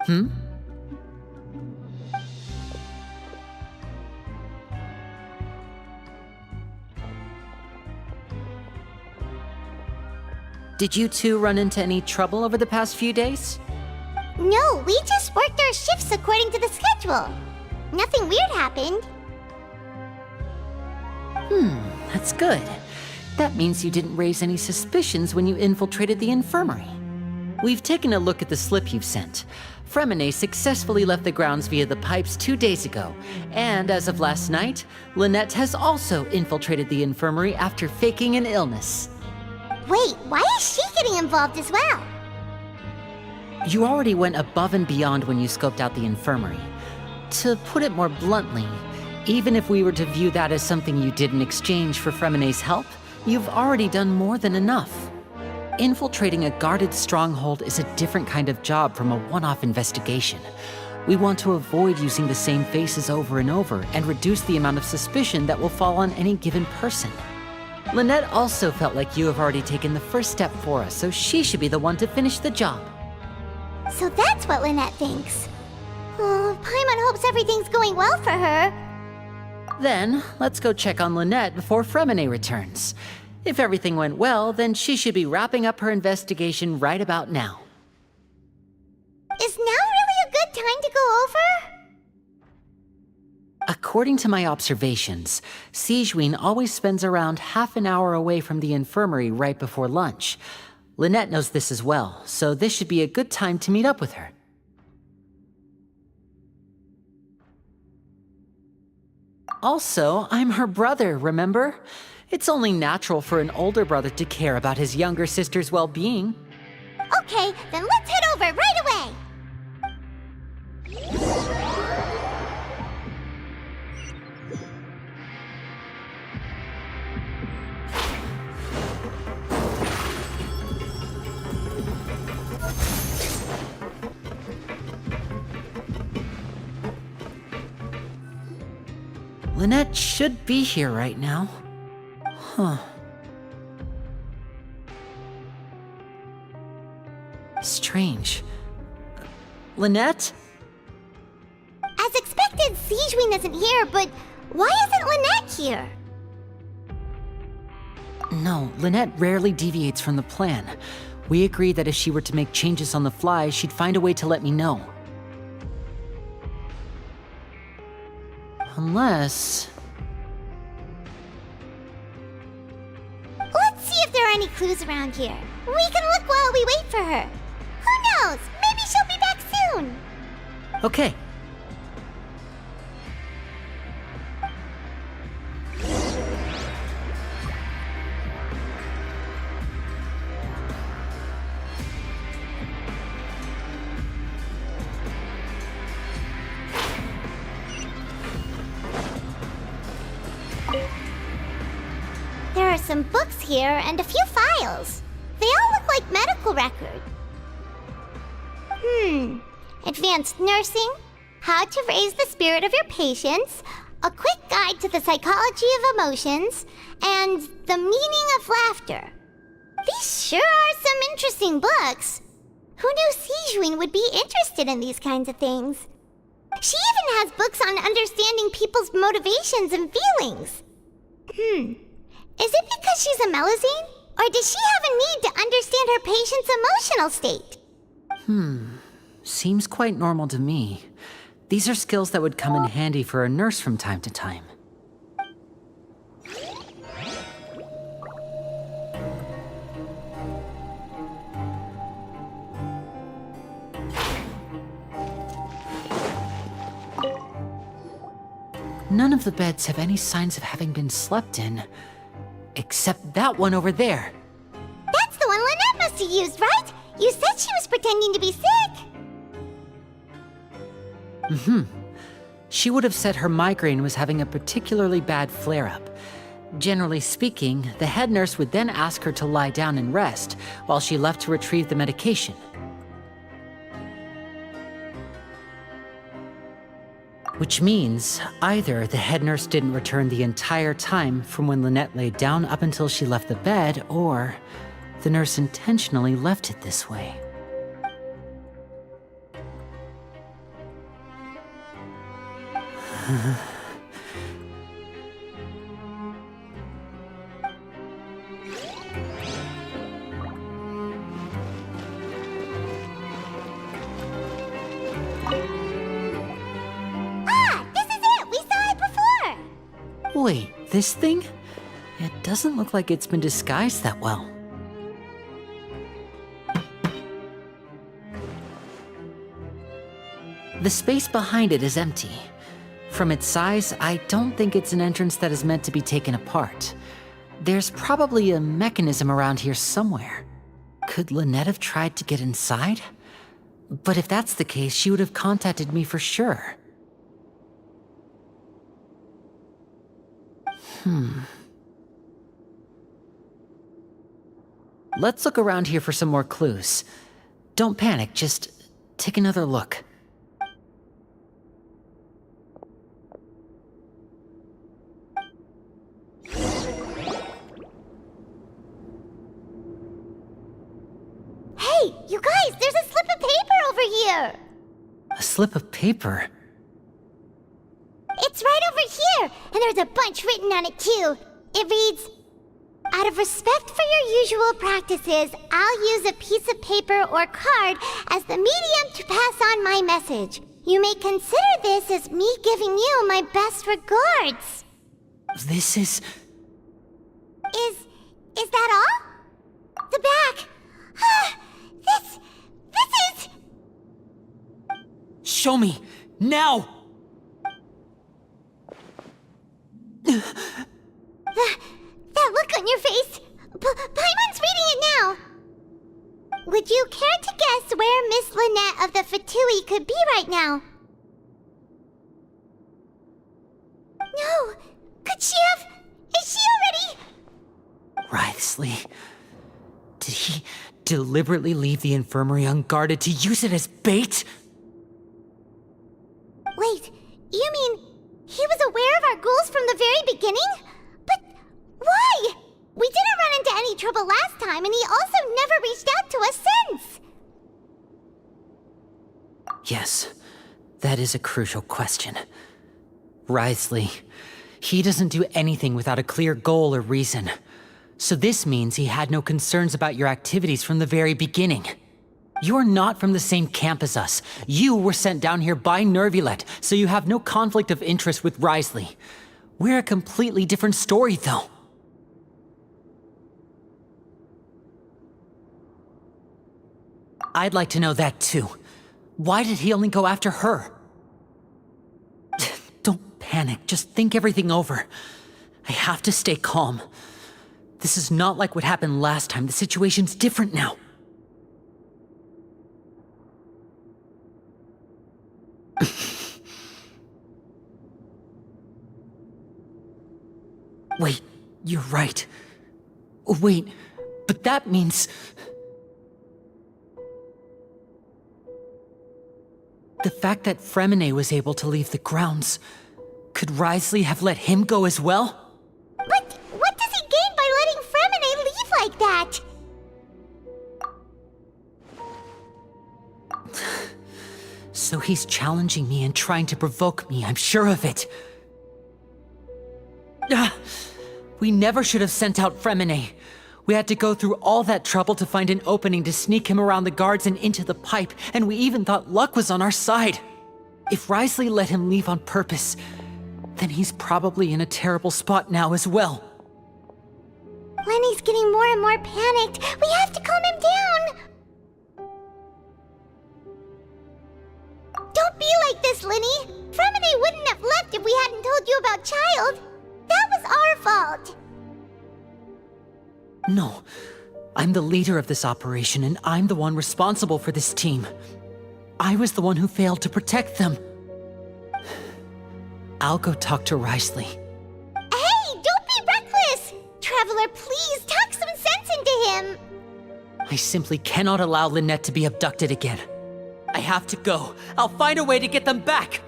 Hmm? Did you two run into any trouble over the past few days? No, we just worked our shifts according to the schedule. Nothing weird happened. That's good. That means you didn't raise any suspicions when you infiltrated the infirmary. We've taken a look at the slip you've sent. Fremine successfully left the grounds via the pipes 2 days ago, and as of last night, Lynette has also infiltrated the infirmary after faking an illness. Wait, why is she getting involved as well? You already went above and beyond when you scoped out the infirmary. To put it more bluntly, even if we were to view that as something you did in exchange for Fremine's help, you've already done more than enough. Infiltrating a guarded stronghold is a different kind of job from a one-off investigation. We want to avoid using the same faces over and over and reduce the amount of suspicion that will fall on any given person. Lynette also felt like you have already taken the first step for us, so she should be the one to finish the job. So that's what Lynette thinks. Oh, Paimon hopes everything's going well for her. Then, let's go check on Lynette before Fremine returns. If everything went well, then she should be wrapping up her investigation right about now. Is now really a good time to go over? According to my observations, Sigewinne always spends around half an hour away from the infirmary right before lunch. Lynette knows this as well, so this should be a good time to meet up with her. Also, I'm her brother, remember? It's only natural for an older brother to care about his younger sister's well-being. Okay, then let's head over right away! Lynette should be here right now. Huh. Strange. Lynette? As expected, Sigewinne isn't here, but why isn't Lynette here? No, Lynette rarely deviates from the plan. We agreed that if she were to make changes on the fly, she'd find a way to let me know. Unless... Let's see if there are any clues around here. We can look while we wait for her. Who knows? Maybe she'll be back soon. Okay. There are some books here and a few files. They all look like medical records. Advanced nursing, how to raise the spirit of your patients, a quick guide to the psychology of emotions, and the meaning of laughter. These sure are some interesting books. Who knew Sigewinne would be interested in these kinds of things? She even has books on understanding people's motivations and feelings. Is it because she's a Melusine? Or does she have a need to understand her patient's emotional state? Seems quite normal to me. These are skills that would come in handy for a nurse from time to time. None of the beds have any signs of having been slept in. Except that one over there. That's the one Lynette must have used, right? You said she was pretending to be sick. She would have said her migraine was having a particularly bad flare-up. Generally speaking, the head nurse would then ask her to lie down and rest, while she left to retrieve the medication. Which means either the head nurse didn't return the entire time from when Lynette laid down up until she left the bed, or the nurse intentionally left it this way. Wait, this thing? It doesn't look like it's been disguised that well. The space behind it is empty. From its size, I don't think it's an entrance that is meant to be taken apart. There's probably a mechanism around here somewhere. Could Lynette have tried to get inside? But if that's the case, she would have contacted me for sure. Let's look around here for some more clues. Don't panic, just take another look. Hey, you guys, there's a slip of paper over here! A slip of paper? It's right over here, and there's a bunch written on it too. It reads, "Out of respect for your usual practices, I'll use a piece of paper or card as the medium to pass on my message. You may consider this as me giving you my best regards." This is... Is that all? The back. This is... Show me! Now! That look on your face. Paimon's reading it now. Would you care to guess where Miss Lynette of the Fatui could be right now? No. Could she have... Is she already... Writhsley. Did he deliberately leave the infirmary unguarded to use it as bait? Wait, you mean he was aware of our goals from the very beginning? But why? We didn't run into any trouble last time, and he also never reached out to us since. Yes, that is a crucial question. Writhsley, he doesn't do anything without a clear goal or reason. So this means he had no concerns about your activities from the very beginning. You're not from the same camp as us. You were sent down here by Nervulet, so you have no conflict of interest with Writhsley. We're a completely different story, though. I'd like to know that, too. Why did he only go after her? Don't panic, just think everything over. I have to stay calm. This is not like what happened last time. The situation's different now. Wait, you're right. Wait, but that means... The fact that Fremine was able to leave the grounds, could Writhsley have let him go as well? But what does he gain by letting Fremine leave like that? So he's challenging me and trying to provoke me, I'm sure of it. We never should have sent out Fremine. We had to go through all that trouble to find an opening to sneak him around the guards and into the pipe, and we even thought luck was on our side. If Writhsley let him leave on purpose, then he's probably in a terrible spot now as well. Lenny's getting more and more panicked. We have to calm him down. Don't be like this, Lenny. Fremine wouldn't have left if we hadn't told you about Child. That was our fault. No, I'm the leader of this operation, and I'm the one responsible for this team. I was the one who failed to protect them. I'll go talk to Writhsley. Hey, don't be reckless! Traveler, please talk some sense into him. I simply cannot allow Lynette to be abducted again. I have to go. I'll find a way to get them back.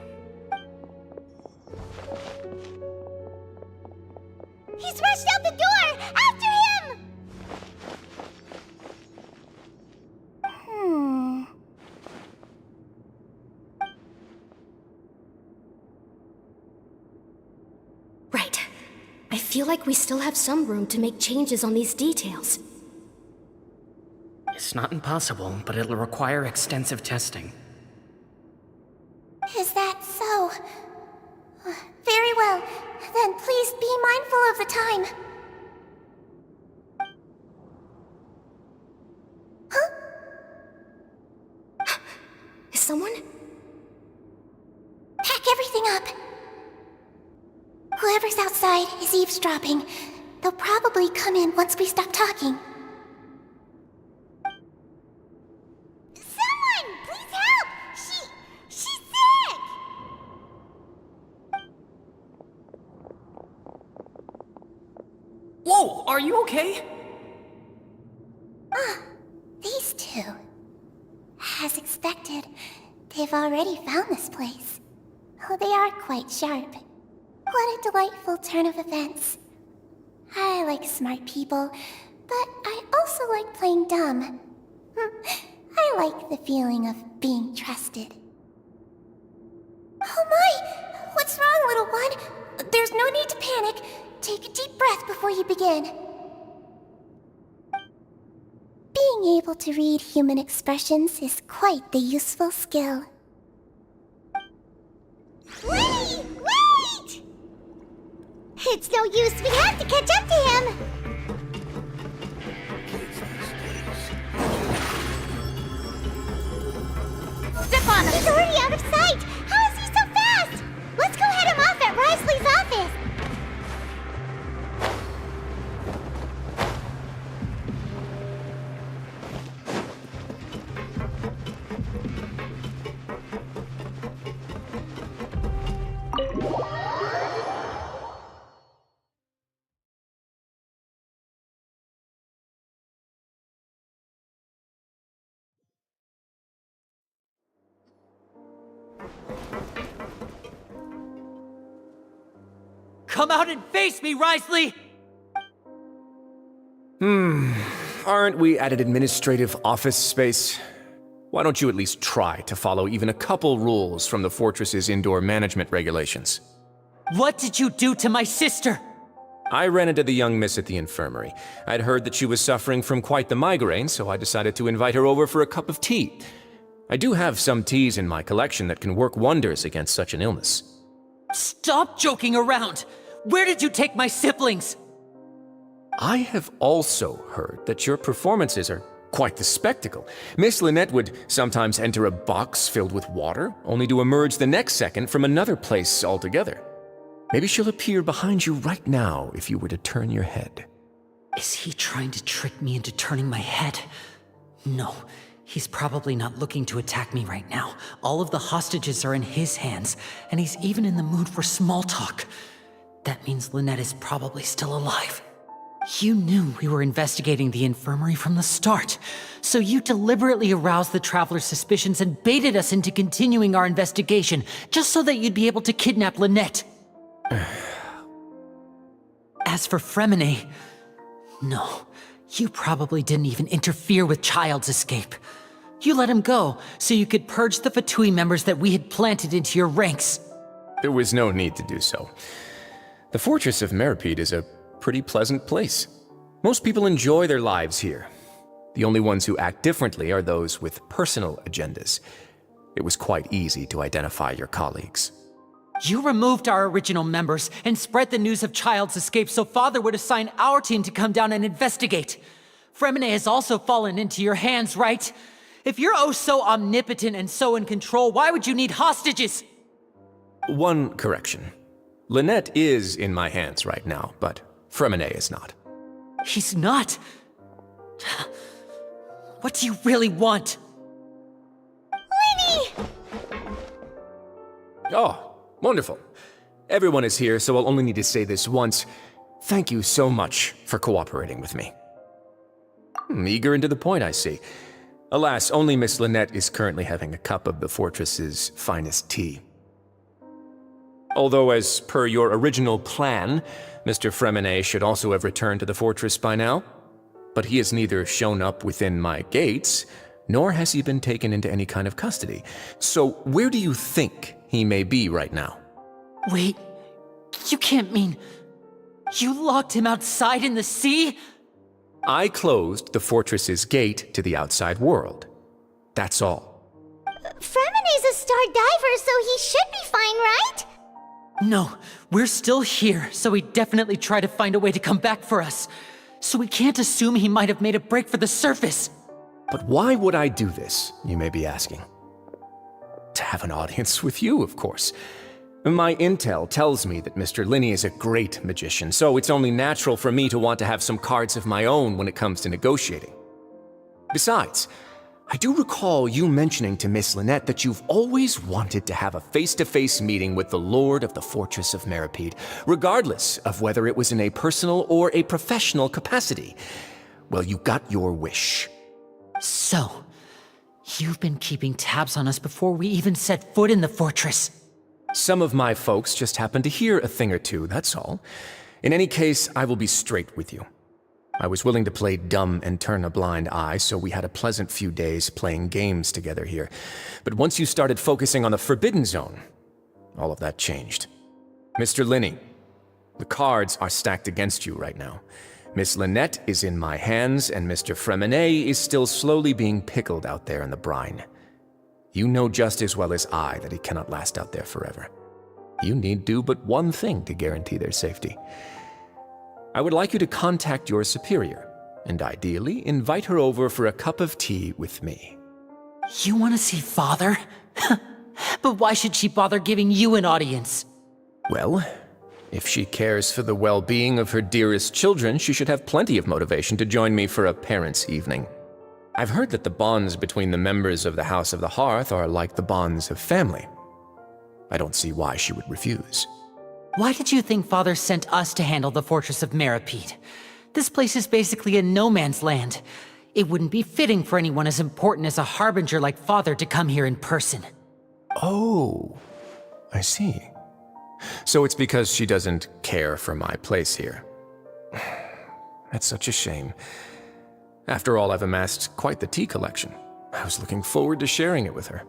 He's rushed out the door! After him! Right. I feel like we still have some room to make changes on these details. It's not impossible, but it'll require extensive testing. Is that so? Very well. Then please be mindful of the time. Huh? Is someone? Pack everything up. Whoever's outside is eavesdropping. They'll probably come in once we stop talking. Someone! Please help! She's sick! Whoa, are you okay? These two. As expected, they've already found this place. Oh, they are quite sharp. What a delightful turn of events. I like smart people, but I also like playing dumb. I like the feeling of being trusted. Oh my! What's wrong, little one? There's no need to panic. Take a deep breath before you begin. Being able to read human expressions is quite the useful skill. Wait! Wait! It's no use, we have to catch up to him! Step on him! He's already out of sight! How is he so fast? Let's go head him off at Risley's office! Come out and face me, Risley! Aren't we at an administrative office space? Why don't you at least try to follow even a couple rules from the fortress's indoor management regulations? What did you do to my sister? I ran into the young miss at the infirmary. I'd heard that she was suffering from quite the migraine, so I decided to invite her over for a cup of tea. I do have some teas in my collection that can work wonders against such an illness. Stop joking around! Where did you take my siblings? I have also heard that your performances are quite the spectacle. Miss Lynette would sometimes enter a box filled with water, only to emerge the next second from another place altogether. Maybe she'll appear behind you right now if you were to turn your head. Is he trying to trick me into turning my head? No, he's probably not looking to attack me right now. All of the hostages are in his hands, and he's even in the mood for small talk. That means Lynette is probably still alive. You knew we were investigating the infirmary from the start, so you deliberately aroused the Traveler's suspicions and baited us into continuing our investigation, just so that you'd be able to kidnap Lynette. As for Fremine, no, you probably didn't even interfere with Child's escape. You let him go, so you could purge the Fatui members that we had planted into your ranks. There was no need to do so. The Fortress of Meripede is a pretty pleasant place. Most people enjoy their lives here. The only ones who act differently are those with personal agendas. It was quite easy to identify your colleagues. You removed our original members and spread the news of Child's escape so Father would assign our team to come down and investigate. Fremine has also fallen into your hands, right? If you're oh so omnipotent and so in control, why would you need hostages? One correction. Lynette is in my hands right now, but Fremine is not. He's not. What do you really want? Winnie! Oh, wonderful. Everyone is here, so I'll only need to say this once. Thank you so much for cooperating with me. Eager and to the point, I see. Alas, only Miss Lynette is currently having a cup of the fortress's finest tea. Although, as per your original plan, Mr. Fremine should also have returned to the fortress by now. But he has neither shown up within my gates, nor has he been taken into any kind of custody. So where do you think he may be right now? Wait, you can't mean... You locked him outside in the sea? I closed the fortress's gate to the outside world. That's all. Fremine's a star diver, so he should be fine, right? No, we're still here, so he definitely tried to find a way to come back for us. So we can't assume he might have made a break for the surface. But why would I do this, you may be asking? To have an audience with you, of course. My intel tells me that Mr. Linney is a great magician, so it's only natural for me to want to have some cards of my own when it comes to negotiating. Besides, I do recall you mentioning to Miss Lynette that you've always wanted to have a face-to-face meeting with the Lord of the Fortress of Meripede, regardless of whether it was in a personal or a professional capacity. Well, you got your wish. So, you've been keeping tabs on us before we even set foot in the fortress. Some of my folks just happened to hear a thing or two, that's all. In any case, I will be straight with you. I was willing to play dumb and turn a blind eye, so we had a pleasant few days playing games together here. But once you started focusing on the Forbidden Zone, all of that changed. Mr. Linney, the cards are stacked against you right now. Miss Lynette is in my hands, and Mr. Fremine is still slowly being pickled out there in the brine. You know just as well as I that he cannot last out there forever. You need do but one thing to guarantee their safety. I would like you to contact your superior, and ideally invite her over for a cup of tea with me. You want to see Father? But why should she bother giving you an audience? Well, if she cares for the well-being of her dearest children, she should have plenty of motivation to join me for a parents' evening. I've heard that the bonds between the members of the House of the Hearth are like the bonds of family. I don't see why she would refuse. Why did you think Father sent us to handle the Fortress of Meripede? This place is basically a no-man's land. It wouldn't be fitting for anyone as important as a harbinger like Father to come here in person. Oh, I see. So it's because she doesn't care for my place here. That's such a shame. After all, I've amassed quite the tea collection. I was looking forward to sharing it with her.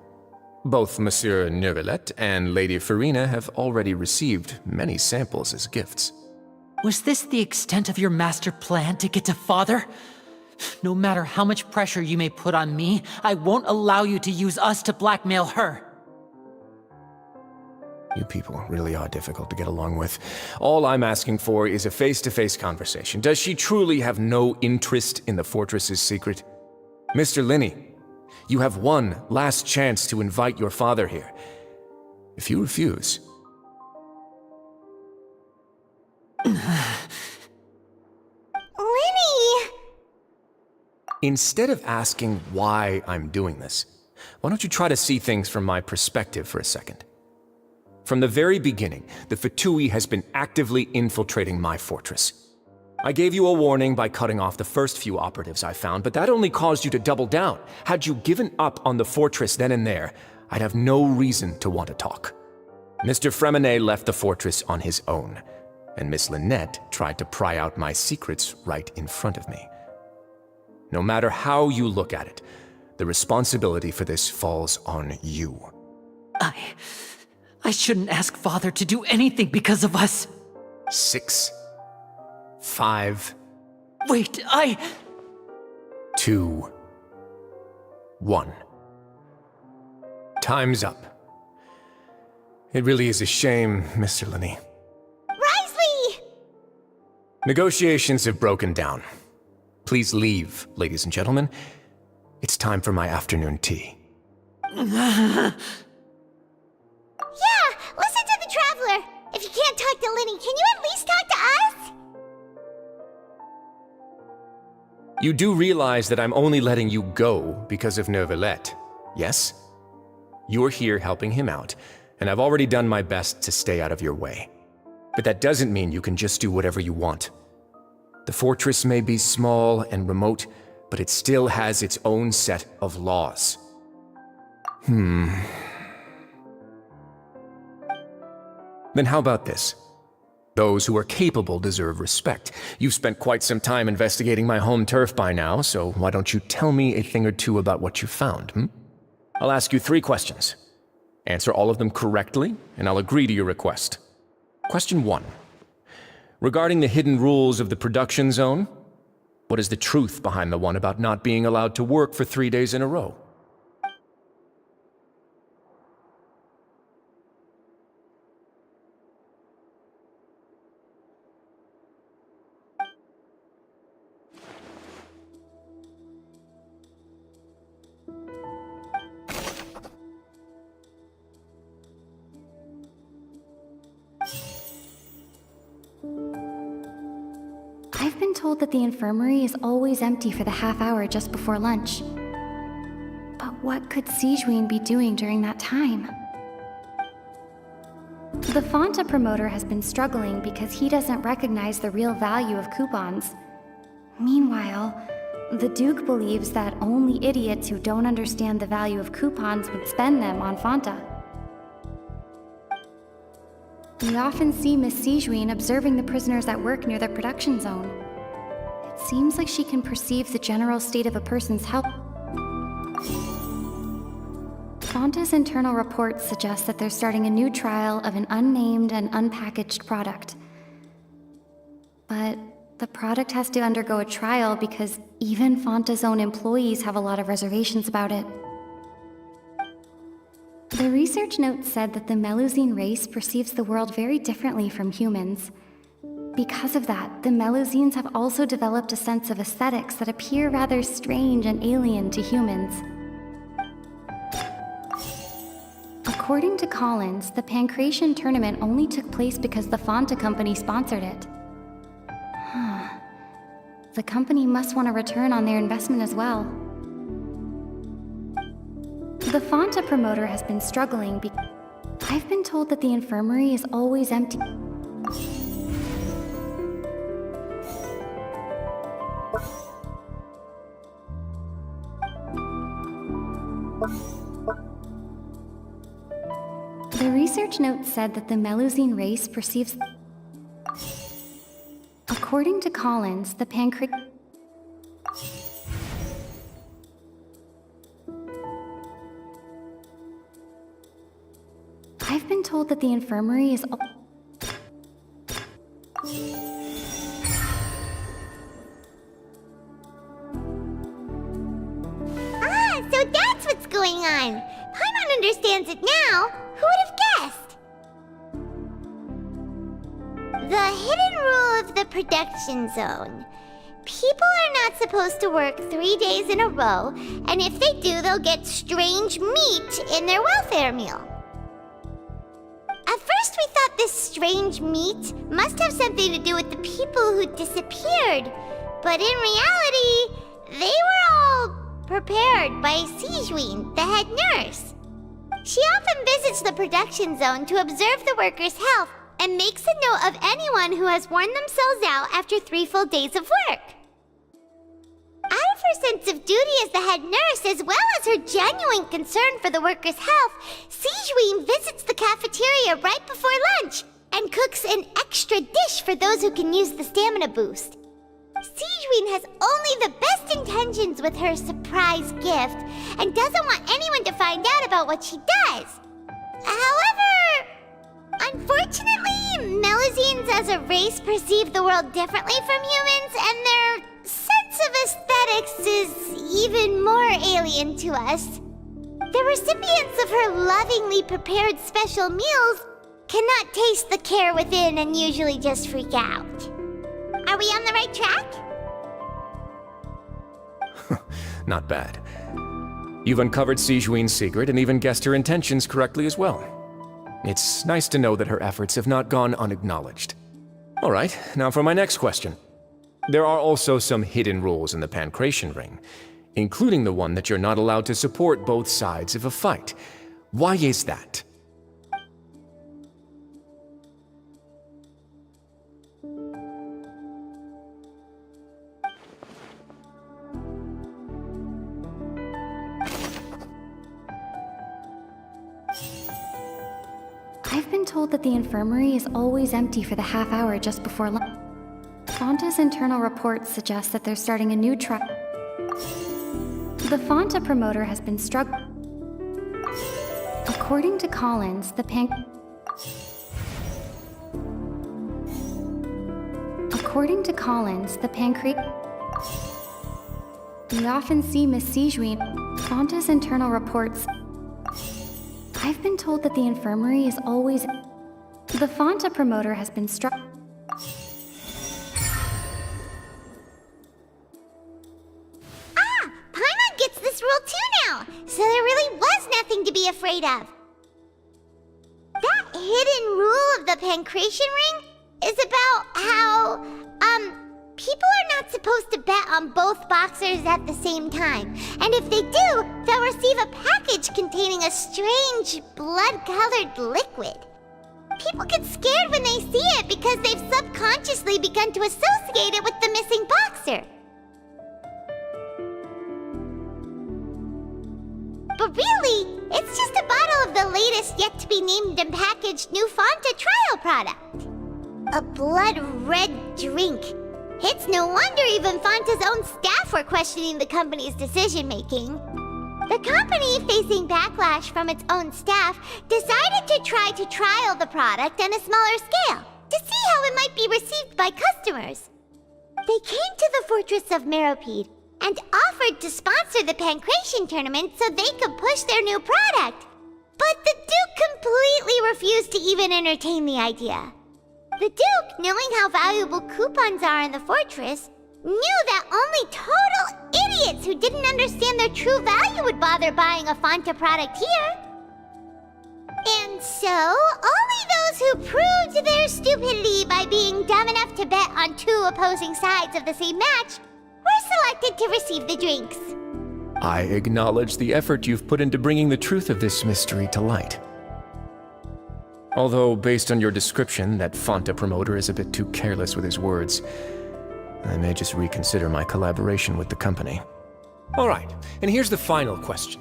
Both Monsieur Neuvillette and Lady Farina have already received many samples as gifts. Was this the extent of your master plan to get to Father? No matter how much pressure you may put on me, I won't allow you to use us to blackmail her. You people really are difficult to get along with. All I'm asking for is a face-to-face conversation. Does she truly have no interest in the fortress's secret? Mr. Linney, you have one last chance to invite your father here. If you refuse... Linny! Instead of asking why I'm doing this, why don't you try to see things from my perspective for a second? From the very beginning, the Fatui has been actively infiltrating my fortress. I gave you a warning by cutting off the first few operatives I found, but that only caused you to double down. Had you given up on the fortress then and there, I'd have no reason to want to talk. Mr. Fremine left the fortress on his own, and Miss Lynette tried to pry out my secrets right in front of me. No matter how you look at it, the responsibility for this falls on you. I shouldn't ask Father to do anything because of us. 6, 5... Wait, 2, 1. Time's up. It really is a shame, Mr. Linney. Risley! Negotiations have broken down. Please leave, ladies and gentlemen. It's time for my afternoon tea. Yeah, listen to the Traveler! If you can't talk to Linny, can you at least talk to us? You do realize that I'm only letting you go because of Neuvillette, yes? You're here helping him out, and I've already done my best to stay out of your way. But that doesn't mean you can just do whatever you want. The fortress may be small and remote, but it still has its own set of laws. Then how about this? Those who are capable deserve respect. You've spent quite some time investigating my home turf by now, so why don't you tell me a thing or two about what you found, I'll ask you 3 questions. Answer all of them correctly, and I'll agree to your request. Question 1. Regarding the hidden rules of the production zone, what is the truth behind the one about not being allowed to work for 3 days in a row? I've been told that the infirmary is always empty for the half hour just before lunch. But what could Sijuin be doing during that time? The Fanta promoter has been struggling because he doesn't recognize the real value of coupons. Meanwhile, the Duke believes that only idiots who don't understand the value of coupons would spend them on Fanta. We often see Miss Sijuin observing the prisoners at work near the production zone. It seems like she can perceive the general state of a person's health. Fanta's internal reports suggest that they're starting a new trial of an unnamed and unpackaged product. But the product has to undergo a trial because even Fanta's own employees have a lot of reservations about it. The research note said that the Melusine race perceives the world very differently from humans. Because of that, the Melusines have also developed a sense of aesthetics that appear rather strange and alien to humans. According to Collins, the Pancration tournament only took place because the Fanta company sponsored it. The company must want a return on their investment as well. The Fanta promoter has been struggling I've been told that the infirmary is always empty. The research note said that the Melusine race perceives... According to Collins, the I've been told that the infirmary is... So that's what's going on. Paimon understands it now. Who would have guessed? The hidden rule of the production zone. People are not supposed to work 3 days in a row, and if they do, they'll get strange meat in their welfare meal. At first we thought this strange meat must have something to do with the people who disappeared, but in reality, they were all prepared by Sijuin, the head nurse. She often visits the production zone to observe the workers' health and makes a note of anyone who has worn themselves out after 3 full days of work. Out of her sense of duty as the head nurse, as well as her genuine concern for the workers' health, Sijuin visits the cafeteria right before lunch and cooks an extra dish for those who can use the stamina boost. Sijuin has only the best intentions with her surprise gift and doesn't want anyone to find out about what she does. However, unfortunately, Melusines as a race perceive the world differently from humans, and their sense of aesthetics is even more alien to us. The recipients of her lovingly prepared special meals cannot taste the care within and usually just freak out. Are we on the right track? Not bad. You've uncovered Sijuin's secret and even guessed her intentions correctly as well. It's nice to know that her efforts have not gone unacknowledged. All right, now for my next question. There are also some hidden rules in the Pancration ring, including the one that you're not allowed to support both sides of a fight. Why is that? I've been been told that the infirmary is always empty for the half hour just before lunch. Fonta's internal reports suggest that they're starting a new trial. The Fonta promoter has been struggling. According to Collins, the pancreas. We often see Miss Sijuin. Fonta's internal reports. I've been told that the infirmary is always. The Fonta promoter has been struck. Paimon gets this rule too now, so there really was nothing to be afraid of. That hidden rule of the pancreation ring is about how, people are not supposed to bet on both boxers at the same time. And if they do, they'll receive a package containing a strange, blood-colored liquid. People get scared when they see it because they've subconsciously begun to associate it with the missing boxer. But really, it's just a bottle of the latest yet-to-be-named and packaged new Fonta trial product. A blood-red drink. It's no wonder even Fonta's own staff were questioning the company's decision-making. The company, facing backlash from its own staff, decided to try to trial the product on a smaller scale to see how it might be received by customers. They came to the fortress of Meropide and offered to sponsor the Pancration tournament so they could push their new product. But the Duke completely refused to even entertain the idea. The Duke, knowing how valuable coupons are in the fortress, knew that only total idiots who didn't understand their true value would bother buying a Fonta product here. And so, only those who proved their stupidity by being dumb enough to bet on two opposing sides of the same match were selected to receive the drinks. I acknowledge the effort you've put into bringing the truth of this mystery to light. Although, based on your description, that Fonta promoter is a bit too careless with his words, I may just reconsider my collaboration with the company. All right, and here's the final question.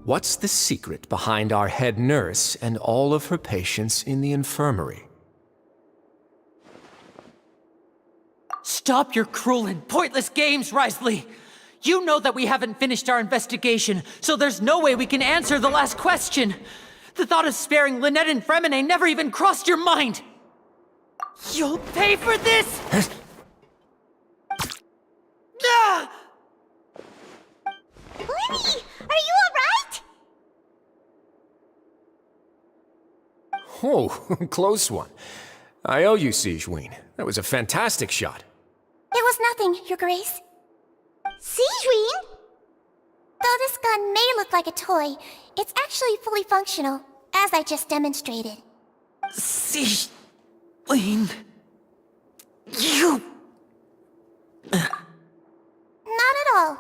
What's the secret behind our head nurse and all of her patients in the infirmary? Stop your cruel and pointless games, Risley! You know that we haven't finished our investigation, so there's no way we can answer the last question! The thought of sparing Lynette and Fremine never even crossed your mind! You'll pay for this! Ah! Lenny, are you alright? Oh, close one. I owe you, Sijuin. That was a fantastic shot. It was nothing, Your Grace. Sijuin? Though this gun may look like a toy, it's actually fully functional, as I just demonstrated. Sijuin... You... Not at all.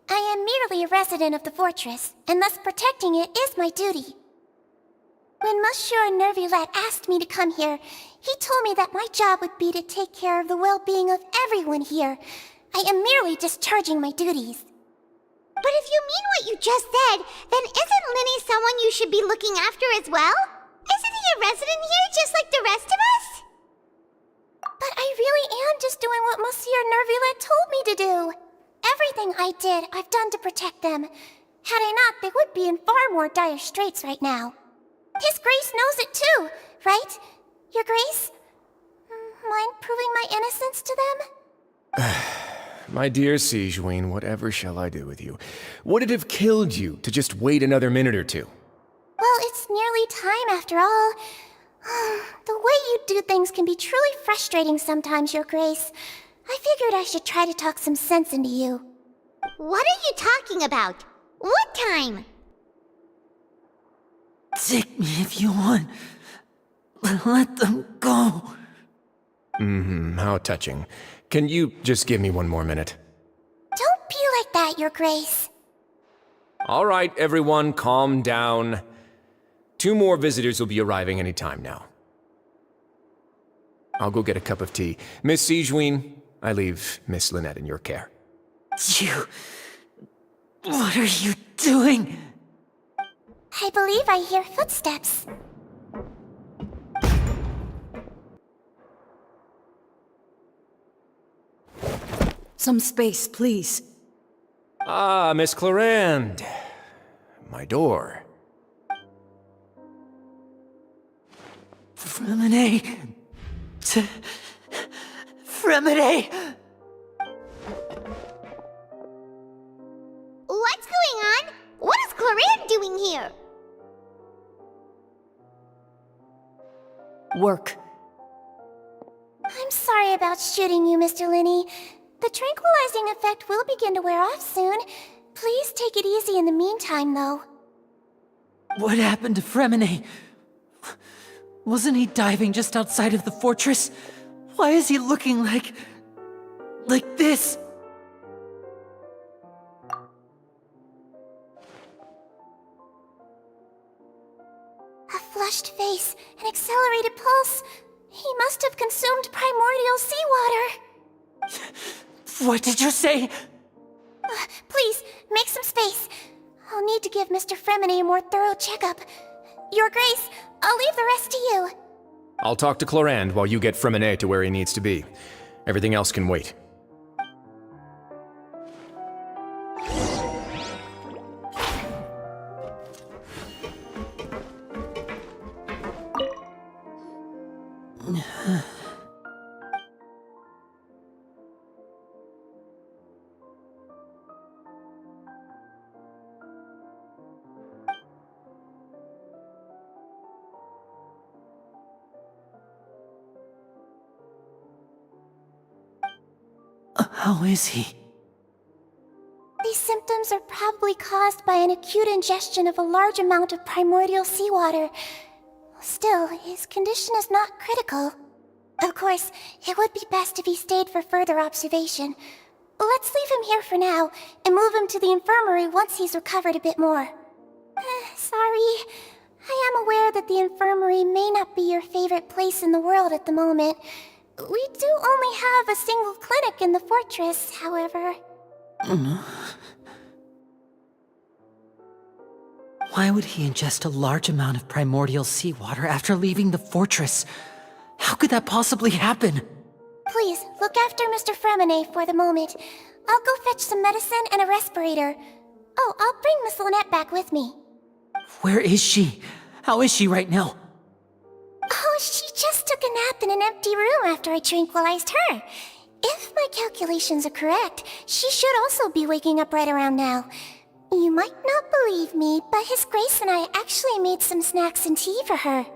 I am merely a resident of the fortress, and thus protecting it is my duty. When Monsieur Nervulette asked me to come here, he told me that my job would be to take care of the well-being of everyone here. I am merely discharging my duties. But if you mean what you just said, then isn't Linny someone you should be looking after as well? Isn't he a resident here just like the rest of us? But I really am just doing what Monsieur Nervulette told me to do. Everything I did, I've done to protect them. Had I not, they would be in far more dire straits right now. His Grace knows it too, right? Your Grace? Mind proving my innocence to them? My dear Sijuin, whatever shall I do with you? Would it have killed you to just wait another minute or two? Well, it's nearly time after all. The way you do things can be truly frustrating sometimes, Your Grace. I figured I should try to talk some sense into you. What are you talking about? What time? Take me if you want. Let them go. How touching. Can you just give me one more minute? Don't be like that, Your Grace. All right, everyone, calm down. 2 more visitors will be arriving any time now. I'll go get a cup of tea. Miss Sijuin, I leave Miss Lynette in your care. You... What are you doing? I believe I hear footsteps. Some space, please. Ah, Miss Clarand. My door. Fremine! Fremine! What's going on? What is Clarin doing here? Work. I'm sorry about shooting you, Mr. Linney. The tranquilizing effect will begin to wear off soon. Please take it easy in the meantime, though. What happened to Fremine? Wasn't he diving just outside of the fortress? Why is he looking like this? A flushed face, an accelerated pulse. He must have consumed primordial seawater. What did you say? Please, make some space. I'll need to give Mr. Fremine a more thorough checkup. Your Grace, I'll leave the rest to you. I'll talk to Clarand while you get Fremine to where he needs to be. Everything else can wait. How is he? These symptoms are probably caused by an acute ingestion of a large amount of primordial seawater. Still, his condition is not critical. Of course, it would be best if he stayed for further observation. Let's leave him here for now, and move him to the infirmary once he's recovered a bit more. Sorry. I am aware that the infirmary may not be your favorite place in the world at the moment. We do only have a single clinic in the fortress, however. Why would he ingest a large amount of primordial seawater after leaving the fortress? How could that possibly happen? Please, look after Mr. Fremine for the moment. I'll go fetch some medicine and a respirator. Oh, I'll bring Miss Lynette back with me. Where is she? How is she right now? Oh, she just took a nap in an empty room after I tranquilized her. If my calculations are correct, she should also be waking up right around now. You might not believe me, but His Grace and I actually made some snacks and tea for her.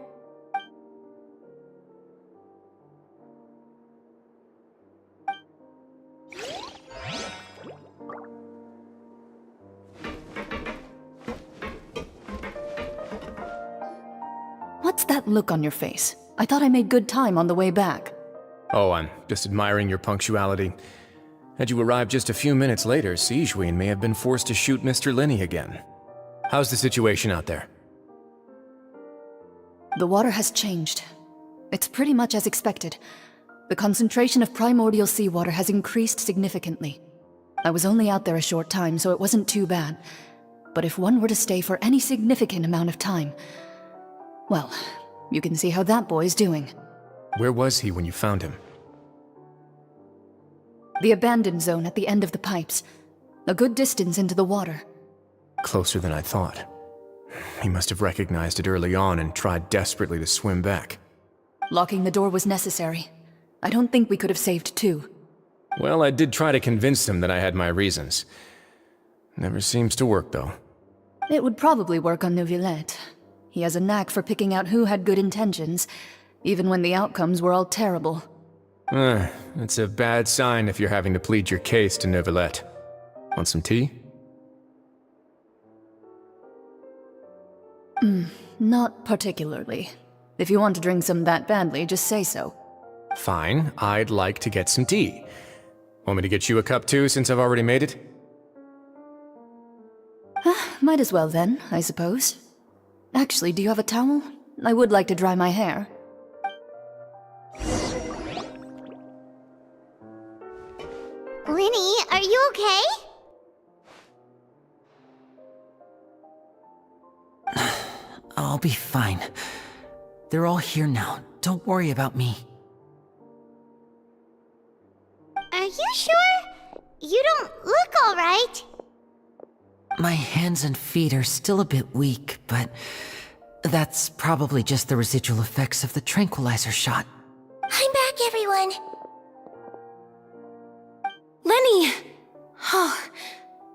What's that look on your face? I thought I made good time on the way back. Oh, I'm just admiring your punctuality. Had you arrived just a few minutes later, Sigewinne may have been forced to shoot Mr. Linney again. How's the situation out there? The water has changed. It's pretty much as expected. The concentration of primordial seawater has increased significantly. I was only out there a short time, so it wasn't too bad. But if one were to stay for any significant amount of time, well, you can see how that boy's doing. Where was he when you found him? The abandoned zone at the end of the pipes. A good distance into the water. Closer than I thought. He must have recognized it early on and tried desperately to swim back. Locking the door was necessary. I don't think we could have saved two. Well, I did try to convince him that I had my reasons. Never seems to work, though. It would probably work on Neuvillette. He has a knack for picking out who had good intentions, even when the outcomes were all terrible. It's a bad sign if you're having to plead your case to Neuvillette. Want some tea? Not particularly. If you want to drink some that badly, just say so. Fine, I'd like to get some tea. Want me to get you a cup too, since I've already made it? Might as well then, I suppose. Actually, do you have a towel? I would like to dry my hair. Linny, are you okay? I'll be fine. They're all here now. Don't worry about me. Are you sure? You don't look alright. My hands and feet are still a bit weak, but that's probably just the residual effects of the tranquilizer shot. I'm back, everyone. Lenny! Oh,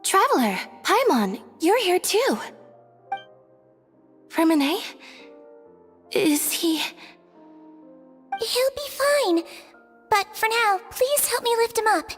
Traveler, Paimon, you're here too. Fremine? Is he... He'll be fine. But for now, please help me lift him up.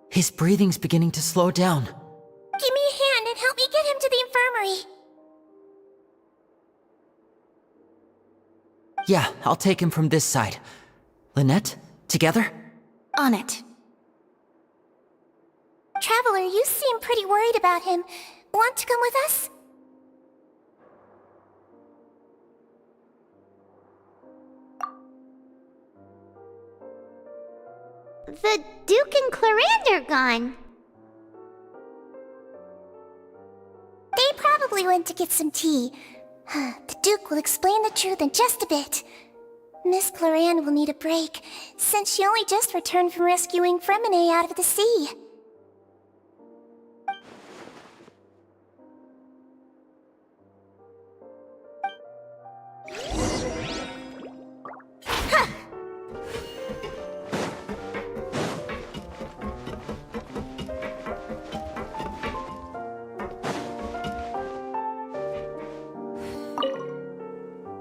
His breathing's beginning to slow down. Give me a hand and help me get him to the infirmary. Yeah, I'll take him from this side. Lynette, together? On it. Traveler, you seem pretty worried about him. Want to come with us? The Duke and Clarande are gone. They probably went to get some tea. The Duke will explain the truth in just a bit. Miss Clarande will need a break, since she only just returned from rescuing Fremine out of the sea.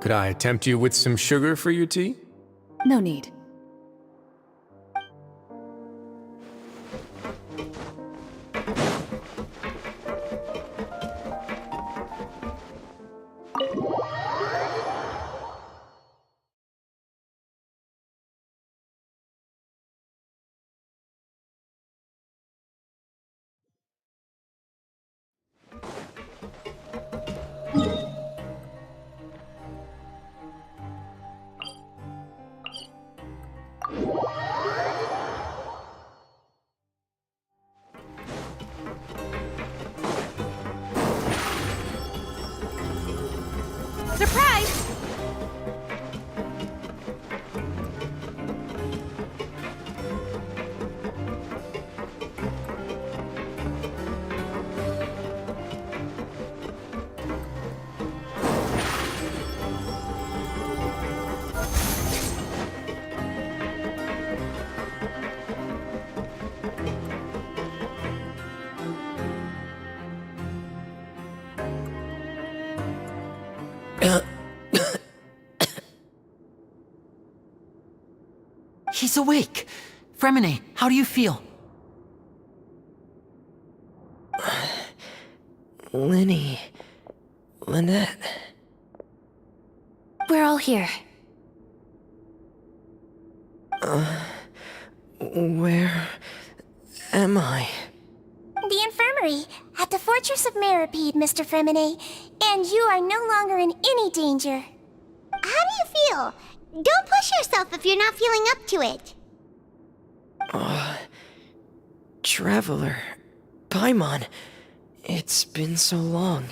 Could I tempt you with some sugar for your tea? No need. Surprise! He's awake. Fremine, how do you feel? Lynette. We're all here. Where am I? The infirmary, at the Fortress of Meripede, Mr. Fremine, and you are no longer in any danger. How do you feel? Don't push yourself if you're not feeling up to it. Traveler. Paimon. It's been so long.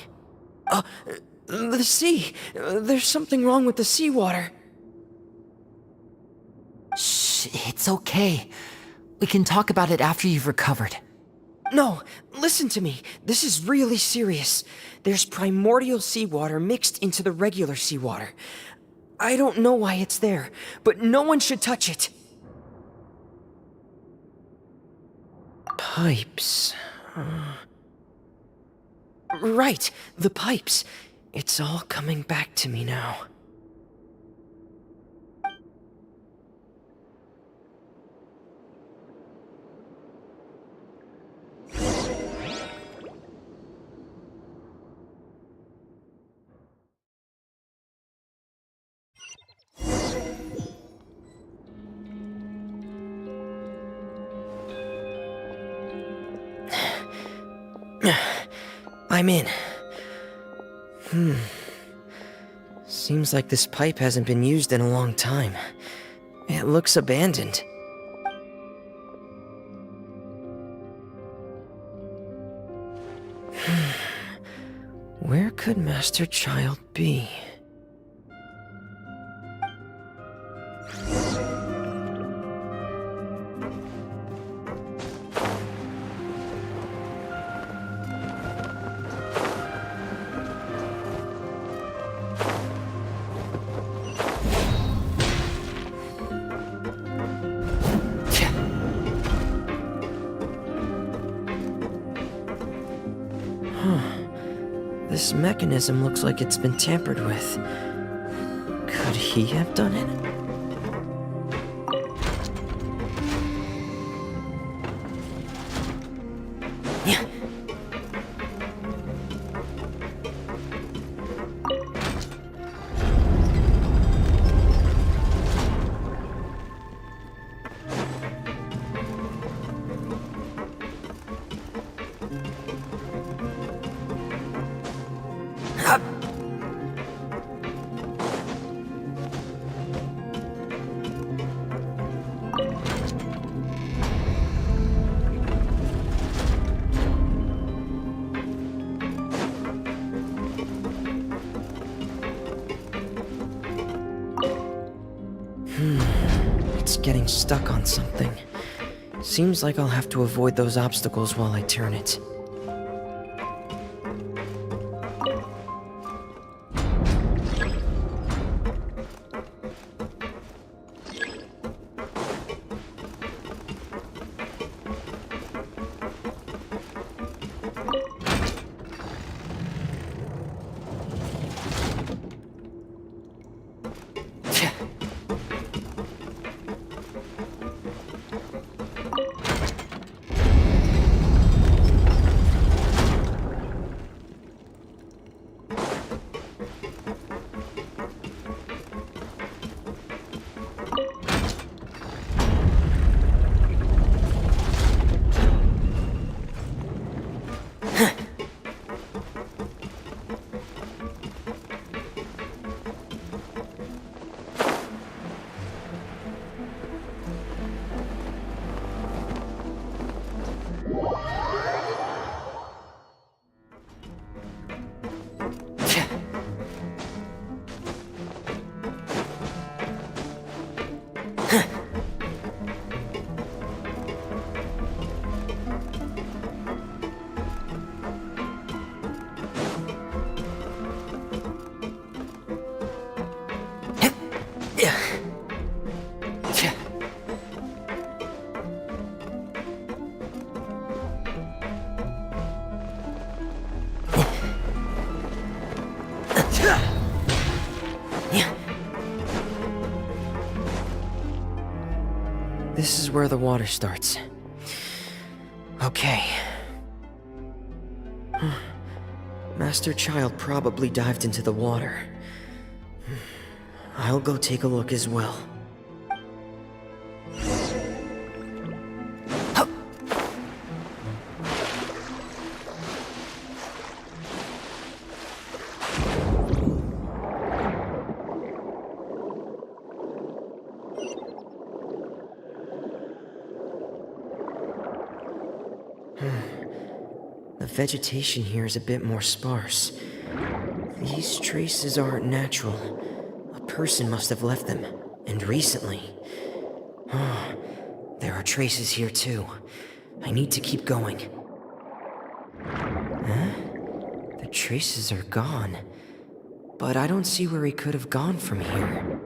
The sea! There's something wrong with the seawater. Shh, it's okay. We can talk about it after you've recovered. No, listen to me. This is really serious. There's primordial seawater mixed into the regular seawater. I don't know why it's there, but no one should touch it. Pipes. Right, the pipes. It's all coming back to me now. I'm in. Seems like this pipe hasn't been used in a long time. It looks abandoned. Where could Master Child be? This mechanism looks like it's been tampered with. Could he have done it? Yeah. It's getting stuck on something. Seems like I'll have to avoid those obstacles while I turn it. This is where the water starts. Okay. Master Child probably dived into the water. I'll go take a look as well. The vegetation here is a bit more sparse. These traces aren't natural. A person must have left them, and recently. There are traces here too. I need to keep going. Huh? The traces are gone. But I don't see where he could have gone from here.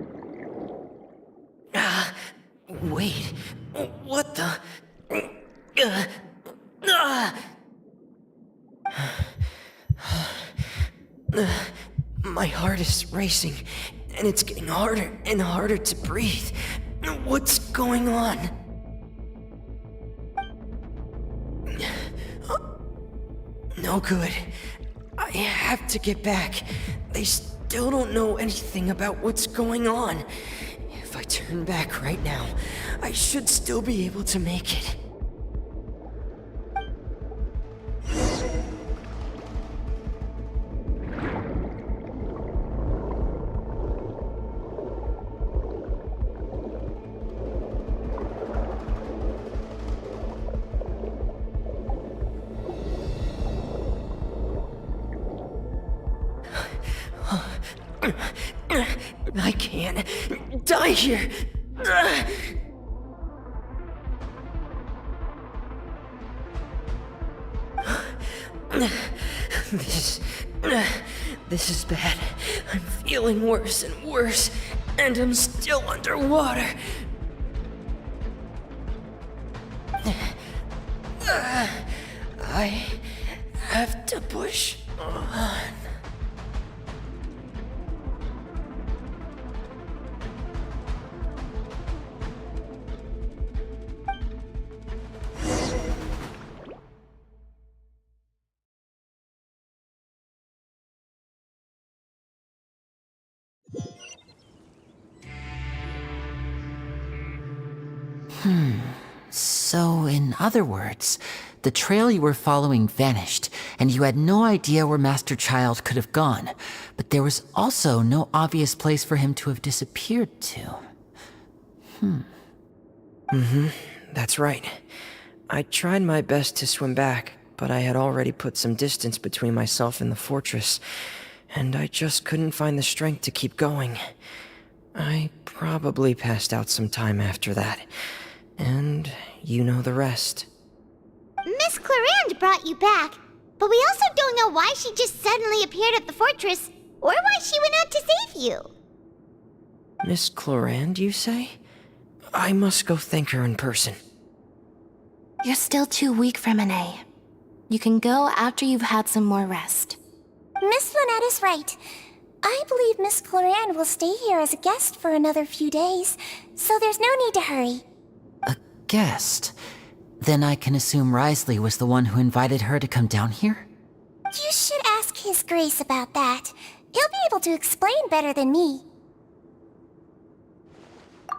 Wait. What the? My heart is racing, and it's getting harder and harder to breathe. What's going on? No good. I have to get back. They still don't know anything about what's going on. If I turn back right now, I should still be able to make it. I can't die here. This is bad. I'm feeling worse and worse, and I'm still underwater. I have to push on. So, in other words, the trail you were following vanished, and you had no idea where Master Child could have gone, but there was also no obvious place for him to have disappeared to. That's right. I tried my best to swim back, but I had already put some distance between myself and the fortress, and I just couldn't find the strength to keep going. I probably passed out some time after that, and you know the rest. Miss Clarande brought you back, but we also don't know why she just suddenly appeared at the fortress, or why she went out to save you. Miss Clarande, you say? I must go thank her in person. You're still too weak, Fremine. You can go after you've had some more rest. Miss Lynette is right. I believe Miss Clarande will stay here as a guest for another few days, so there's no need to hurry. A guest? Then I can assume Risley was the one who invited her to come down here? You should ask His Grace about that. He'll be able to explain better than me.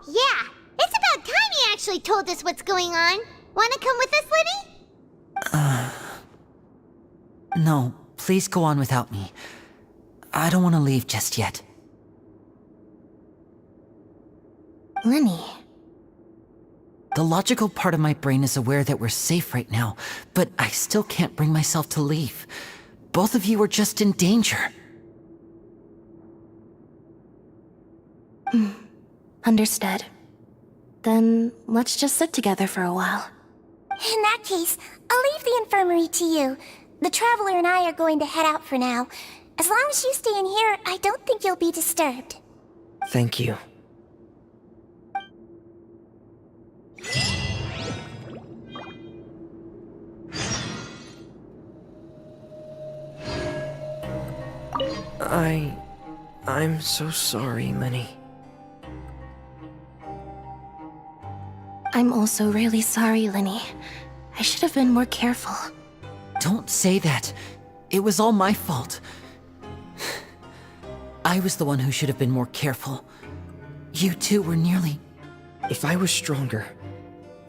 Yeah, it's about time he actually told us what's going on. Wanna come with us, Liddy? No, please go on without me. I don't want to leave just yet. Lenny. The logical part of my brain is aware that we're safe right now, but I still can't bring myself to leave. Both of you are just in danger. Understood. Then let's just sit together for a while. In that case, I'll leave the infirmary to you. The Traveler and I are going to head out for now. As long as you stay in here, I don't think you'll be disturbed. Thank you. I'm so sorry, Lenny. I'm also really sorry, Lenny. I should have been more careful. Don't say that. It was all my fault. I was the one who should have been more careful. You two were nearly... If I was stronger,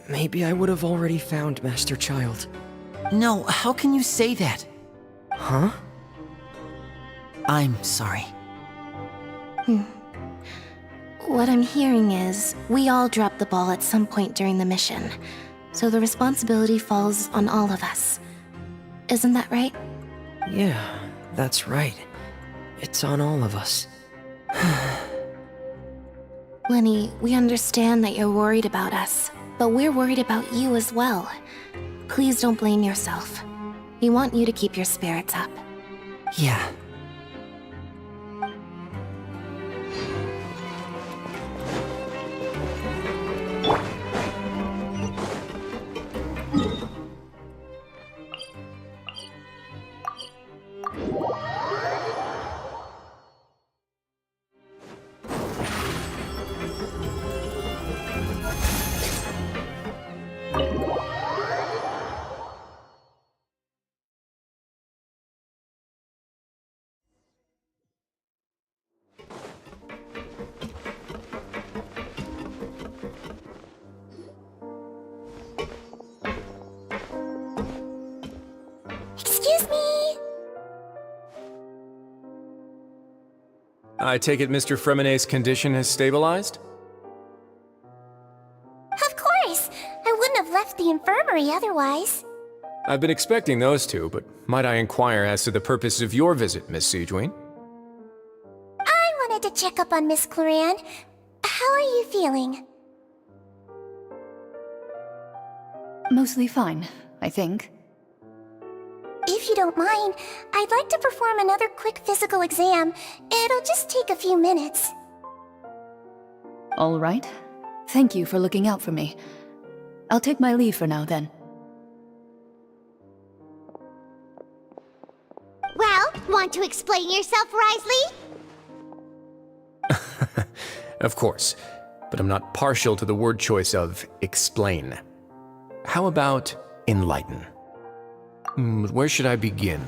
maybe I would have already found Master Child. No, how can you say that? Huh? I'm sorry. What I'm hearing is, we all dropped the ball at some point during the mission, so the responsibility falls on all of us. Isn't that right? Yeah, that's right. It's on all of us. Lenny, we understand that you're worried about us, but we're worried about you as well. Please don't blame yourself. We want you to keep your spirits up. Yeah. Excuse me! I take it Mr. Fremine's condition has stabilized? Of course! I wouldn't have left the infirmary otherwise. I've been expecting those two, but might I inquire as to the purpose of your visit, Miss Sejuane? I check up on Miss Cloran. How are you feeling? Mostly fine, I think. If you don't mind, I'd like to perform another quick physical exam. It'll just take a few minutes. All right. Thank you for looking out for me. I'll take my leave for now, then. Well, want to explain yourself, Risley? Of course, but I'm not partial to the word choice of explain. How about enlighten? Where should I begin?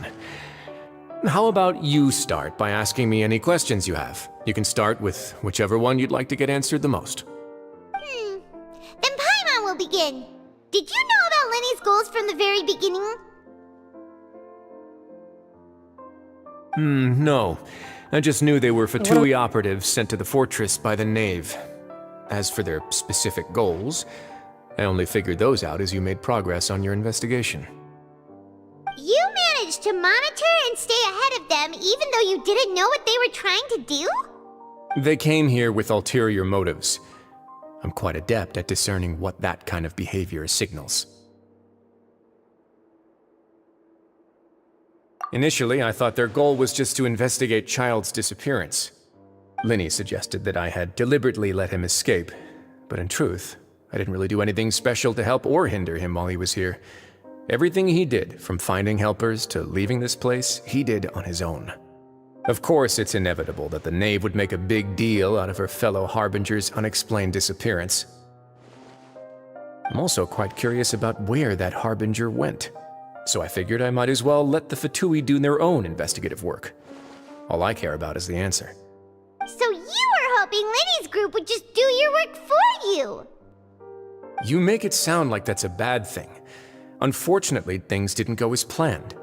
How about you start by asking me any questions you have? You can start with whichever one you'd like to get answered the most. Then Paimon will begin. Did you know about Lenny's goals from the very beginning? No. I just knew they were Fatui operatives sent to the fortress by the Knave. As for their specific goals, I only figured those out as you made progress on your investigation. You managed to monitor and stay ahead of them even though you didn't know what they were trying to do? They came here with ulterior motives. I'm quite adept at discerning what that kind of behavior signals. Initially, I thought their goal was just to investigate Child's disappearance. Linny suggested that I had deliberately let him escape, but in truth, I didn't really do anything special to help or hinder him while he was here. Everything he did, from finding helpers to leaving this place, he did on his own. Of course, it's inevitable that the Knave would make a big deal out of her fellow Harbinger's unexplained disappearance. I'm also quite curious about where that Harbinger went, so I figured I might as well let the Fatui do their own investigative work. All I care about is the answer. So you were hoping Lenny's group would just do your work for you! You make it sound like that's a bad thing. Unfortunately, things didn't go as planned.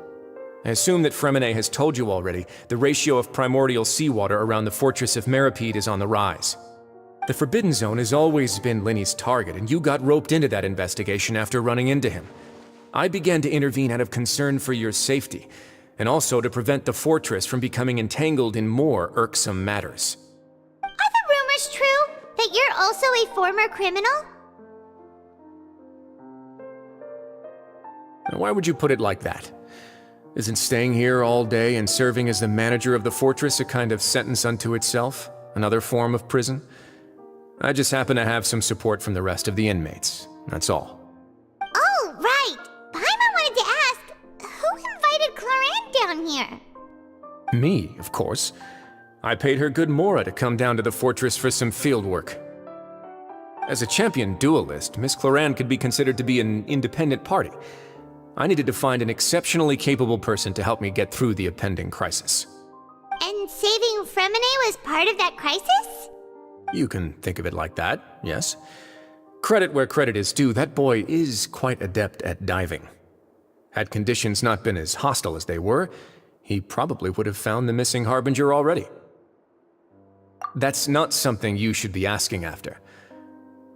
I assume that Fremine has told you already, the ratio of primordial seawater around the fortress of Meripede is on the rise. The Forbidden Zone has always been Linny's target, and you got roped into that investigation after running into him. I began to intervene out of concern for your safety, and also to prevent the fortress from becoming entangled in more irksome matters. Are the rumors true? That you're also a former criminal? Now, why would you put it like that? Isn't staying here all day and serving as the manager of the fortress a kind of sentence unto itself? Another form of prison? I just happen to have some support from the rest of the inmates, that's all. Oh, right! Paimon wanted to ask, who invited Cloran down here? Me, of course. I paid her good mora to come down to the fortress for some field work. As a champion duelist, Miss Cloran could be considered to be an independent party. I needed to find an exceptionally capable person to help me get through the impending crisis. And saving Fremine was part of that crisis? You can think of it like that, yes. Credit where credit is due, that boy is quite adept at diving. Had conditions not been as hostile as they were, he probably would have found the missing Harbinger already. That's not something you should be asking after.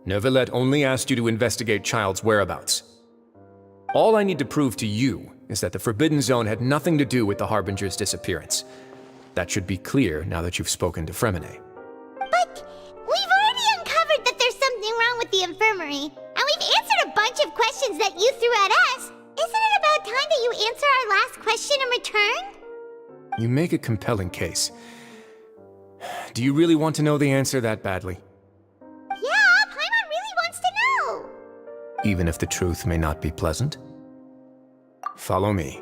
Neuvillette only asked you to investigate Child's whereabouts. All I need to prove to you is that the Forbidden Zone had nothing to do with the Harbinger's disappearance. That should be clear now that you've spoken to Fremine. But we've already uncovered that there's something wrong with the infirmary, and we've answered a bunch of questions that you threw at us. Isn't it about time that you answer our last question in return? You make a compelling case. Do you really want to know the answer that badly? Yeah, Paimon really wants to know! Even if the truth may not be pleasant? Follow me.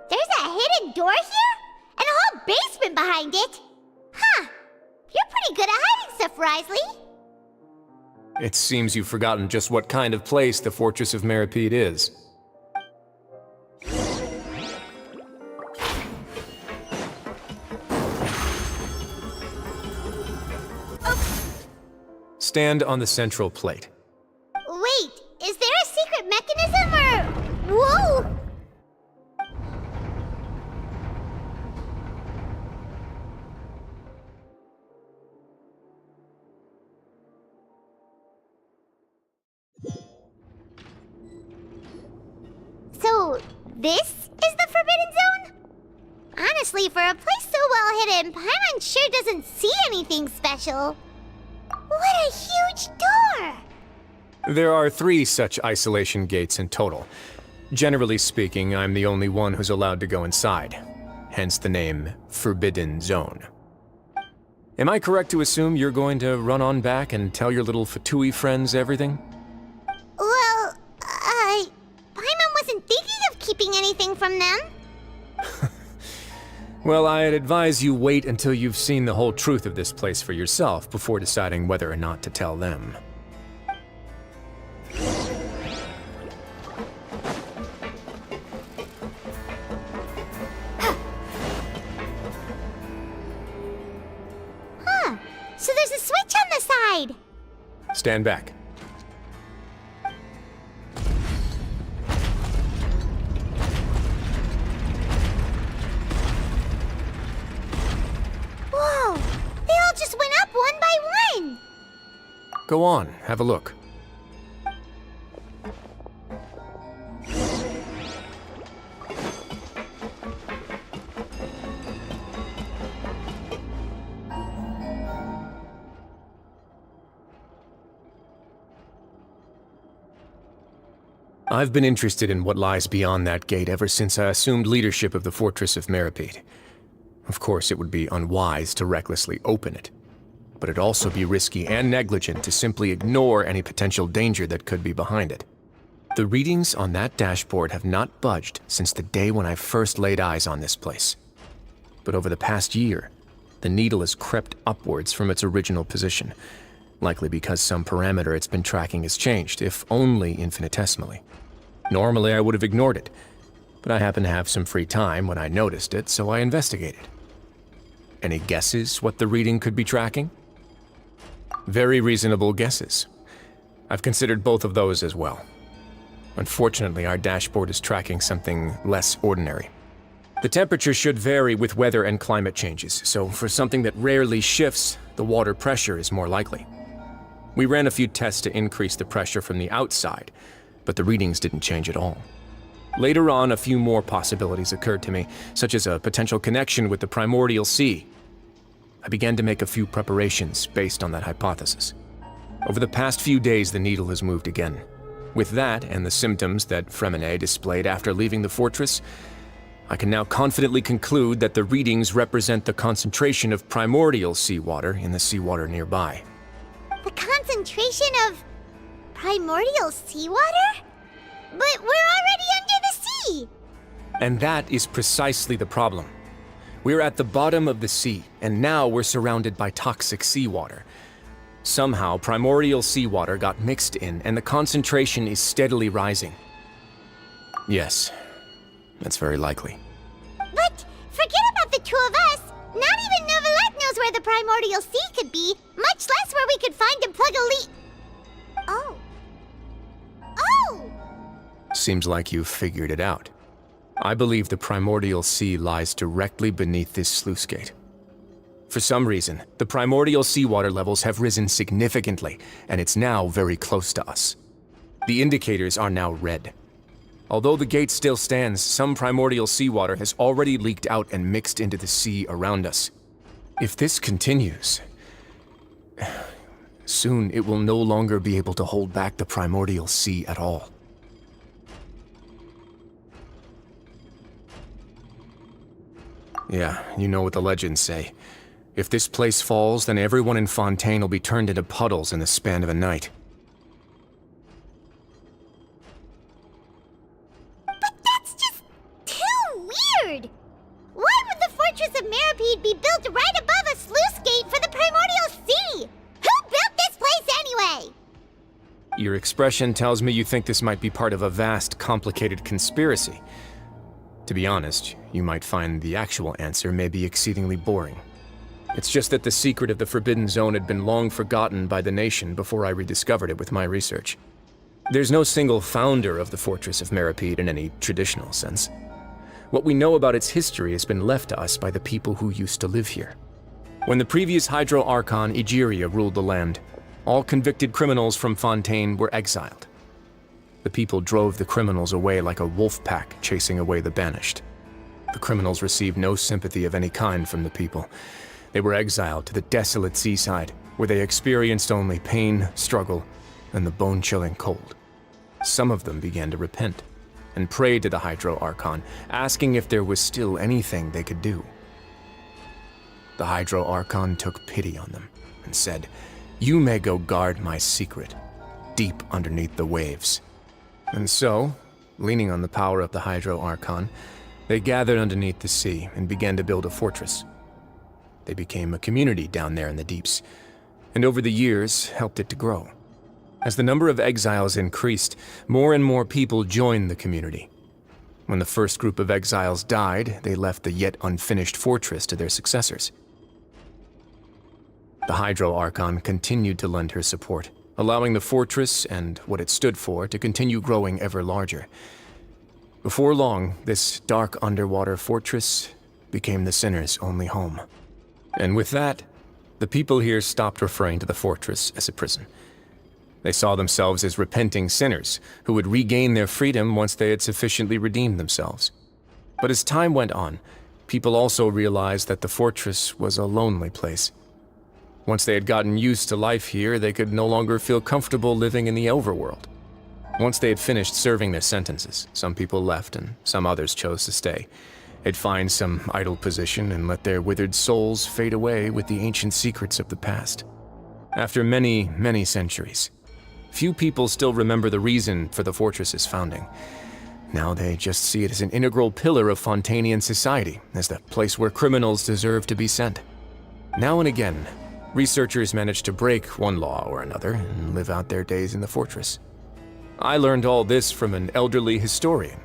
There's a hidden door here? And a whole basement behind it? Huh. You're pretty good at hiding stuff, Risley. It seems you've forgotten just what kind of place the Fortress of Meripede is. Stand on the central plate. Wait, is there a secret mechanism or... This is the Forbidden Zone? Honestly, for a place so well hidden, Paimon sure doesn't see anything special. What a huge door! There are 3 such isolation gates in total. Generally speaking, I'm the only one who's allowed to go inside. Hence the name Forbidden Zone. Am I correct to assume you're going to run on back and tell your little Fatui friends everything? Well, Paimon wasn't thinking of keeping anything from them. Well, I'd advise you wait until you've seen the whole truth of this place for yourself before deciding whether or not to tell them. Huh. So there's a switch on the side. Stand back. Whoa! They all just went up one by one! Go on, have a look. I've been interested in what lies beyond that gate ever since I assumed leadership of the Fortress of Meripede. Of course, it would be unwise to recklessly open it, but it'd also be risky and negligent to simply ignore any potential danger that could be behind it. The readings on that dashboard have not budged since the day when I first laid eyes on this place. But over the past year, the needle has crept upwards from its original position, likely because some parameter it's been tracking has changed, if only infinitesimally. Normally, I would have ignored it, but I happened to have some free time when I noticed it, so I investigated. Any guesses what the reading could be tracking? Very reasonable guesses. I've considered both of those as well. Unfortunately, our dashboard is tracking something less ordinary. The temperature should vary with weather and climate changes, so for something that rarely shifts, the water pressure is more likely. We ran a few tests to increase the pressure from the outside, but the readings didn't change at all. Later on, a few more possibilities occurred to me, such as a potential connection with the primordial sea. I began to make a few preparations based on that hypothesis. Over the past few days, the needle has moved again. With that, and the symptoms that Fremine displayed after leaving the fortress, I can now confidently conclude that the readings represent the concentration of primordial seawater in the seawater nearby. The concentration of primordial seawater? But we're already under the sea! And that is precisely the problem. We're at the bottom of the sea, and now we're surrounded by toxic seawater. Somehow, primordial seawater got mixed in, and the concentration is steadily rising. Yes, that's very likely. But forget about the two of us! Not even Novelette knows where the primordial sea could be, much less where we could find and plug a leak. Oh. Oh! Seems like you've figured it out. I believe the primordial sea lies directly beneath this sluice gate. For some reason, the primordial seawater levels have risen significantly, and it's now very close to us. The indicators are now red. Although the gate still stands, some primordial seawater has already leaked out and mixed into the sea around us. If this continues, soon it will no longer be able to hold back the primordial sea at all. Yeah, you know what the legends say. If this place falls, then everyone in Fontaine will be turned into puddles in the span of a night. But that's just too weird! Why would the Fortress of Meripede be built right above a sluice gate for the primordial sea? Who built this place anyway? Your expression tells me you think this might be part of a vast, complicated conspiracy. To be honest, you might find the actual answer may be exceedingly boring. It's just that the secret of the Forbidden Zone had been long forgotten by the nation before I rediscovered it with my research. There's no single founder of the Fortress of Meripede in any traditional sense. What we know about its history has been left to us by the people who used to live here. When the previous Hydro Archon Egeria ruled the land, all convicted criminals from Fontaine were exiled. The people drove the criminals away like a wolf pack chasing away the banished. The criminals received no sympathy of any kind from the people. They were exiled to the desolate seaside, where they experienced only pain, struggle, and the bone-chilling cold. Some of them began to repent and prayed to the Hydro Archon, asking if there was still anything they could do. The Hydro Archon took pity on them and said, "You may go guard my secret, deep underneath the waves." And so, leaning on the power of the Hydro Archon, they gathered underneath the sea and began to build a fortress. They became a community down there in the deeps, and over the years helped it to grow. As the number of exiles increased, more and more people joined the community. When the first group of exiles died, they left the yet unfinished fortress to their successors. The Hydro Archon continued to lend her support, allowing the fortress and what it stood for to continue growing ever larger. Before long, this dark underwater fortress became the sinner's only home. And with that, the people here stopped referring to the fortress as a prison. They saw themselves as repenting sinners who would regain their freedom once they had sufficiently redeemed themselves. But as time went on, people also realized that the fortress was a lonely place. Once they had gotten used to life here, they could no longer feel comfortable living in the overworld. Once they had finished serving their sentences, some people left and some others chose to stay. They'd find some idle position and let their withered souls fade away with the ancient secrets of the past. After many, many centuries, few people still remember the reason for the fortress's founding. Now they just see it as an integral pillar of Fontanian society, as the place where criminals deserve to be sent. Now and again, researchers manage to break one law or another and live out their days in the fortress. I learned all this from an elderly historian.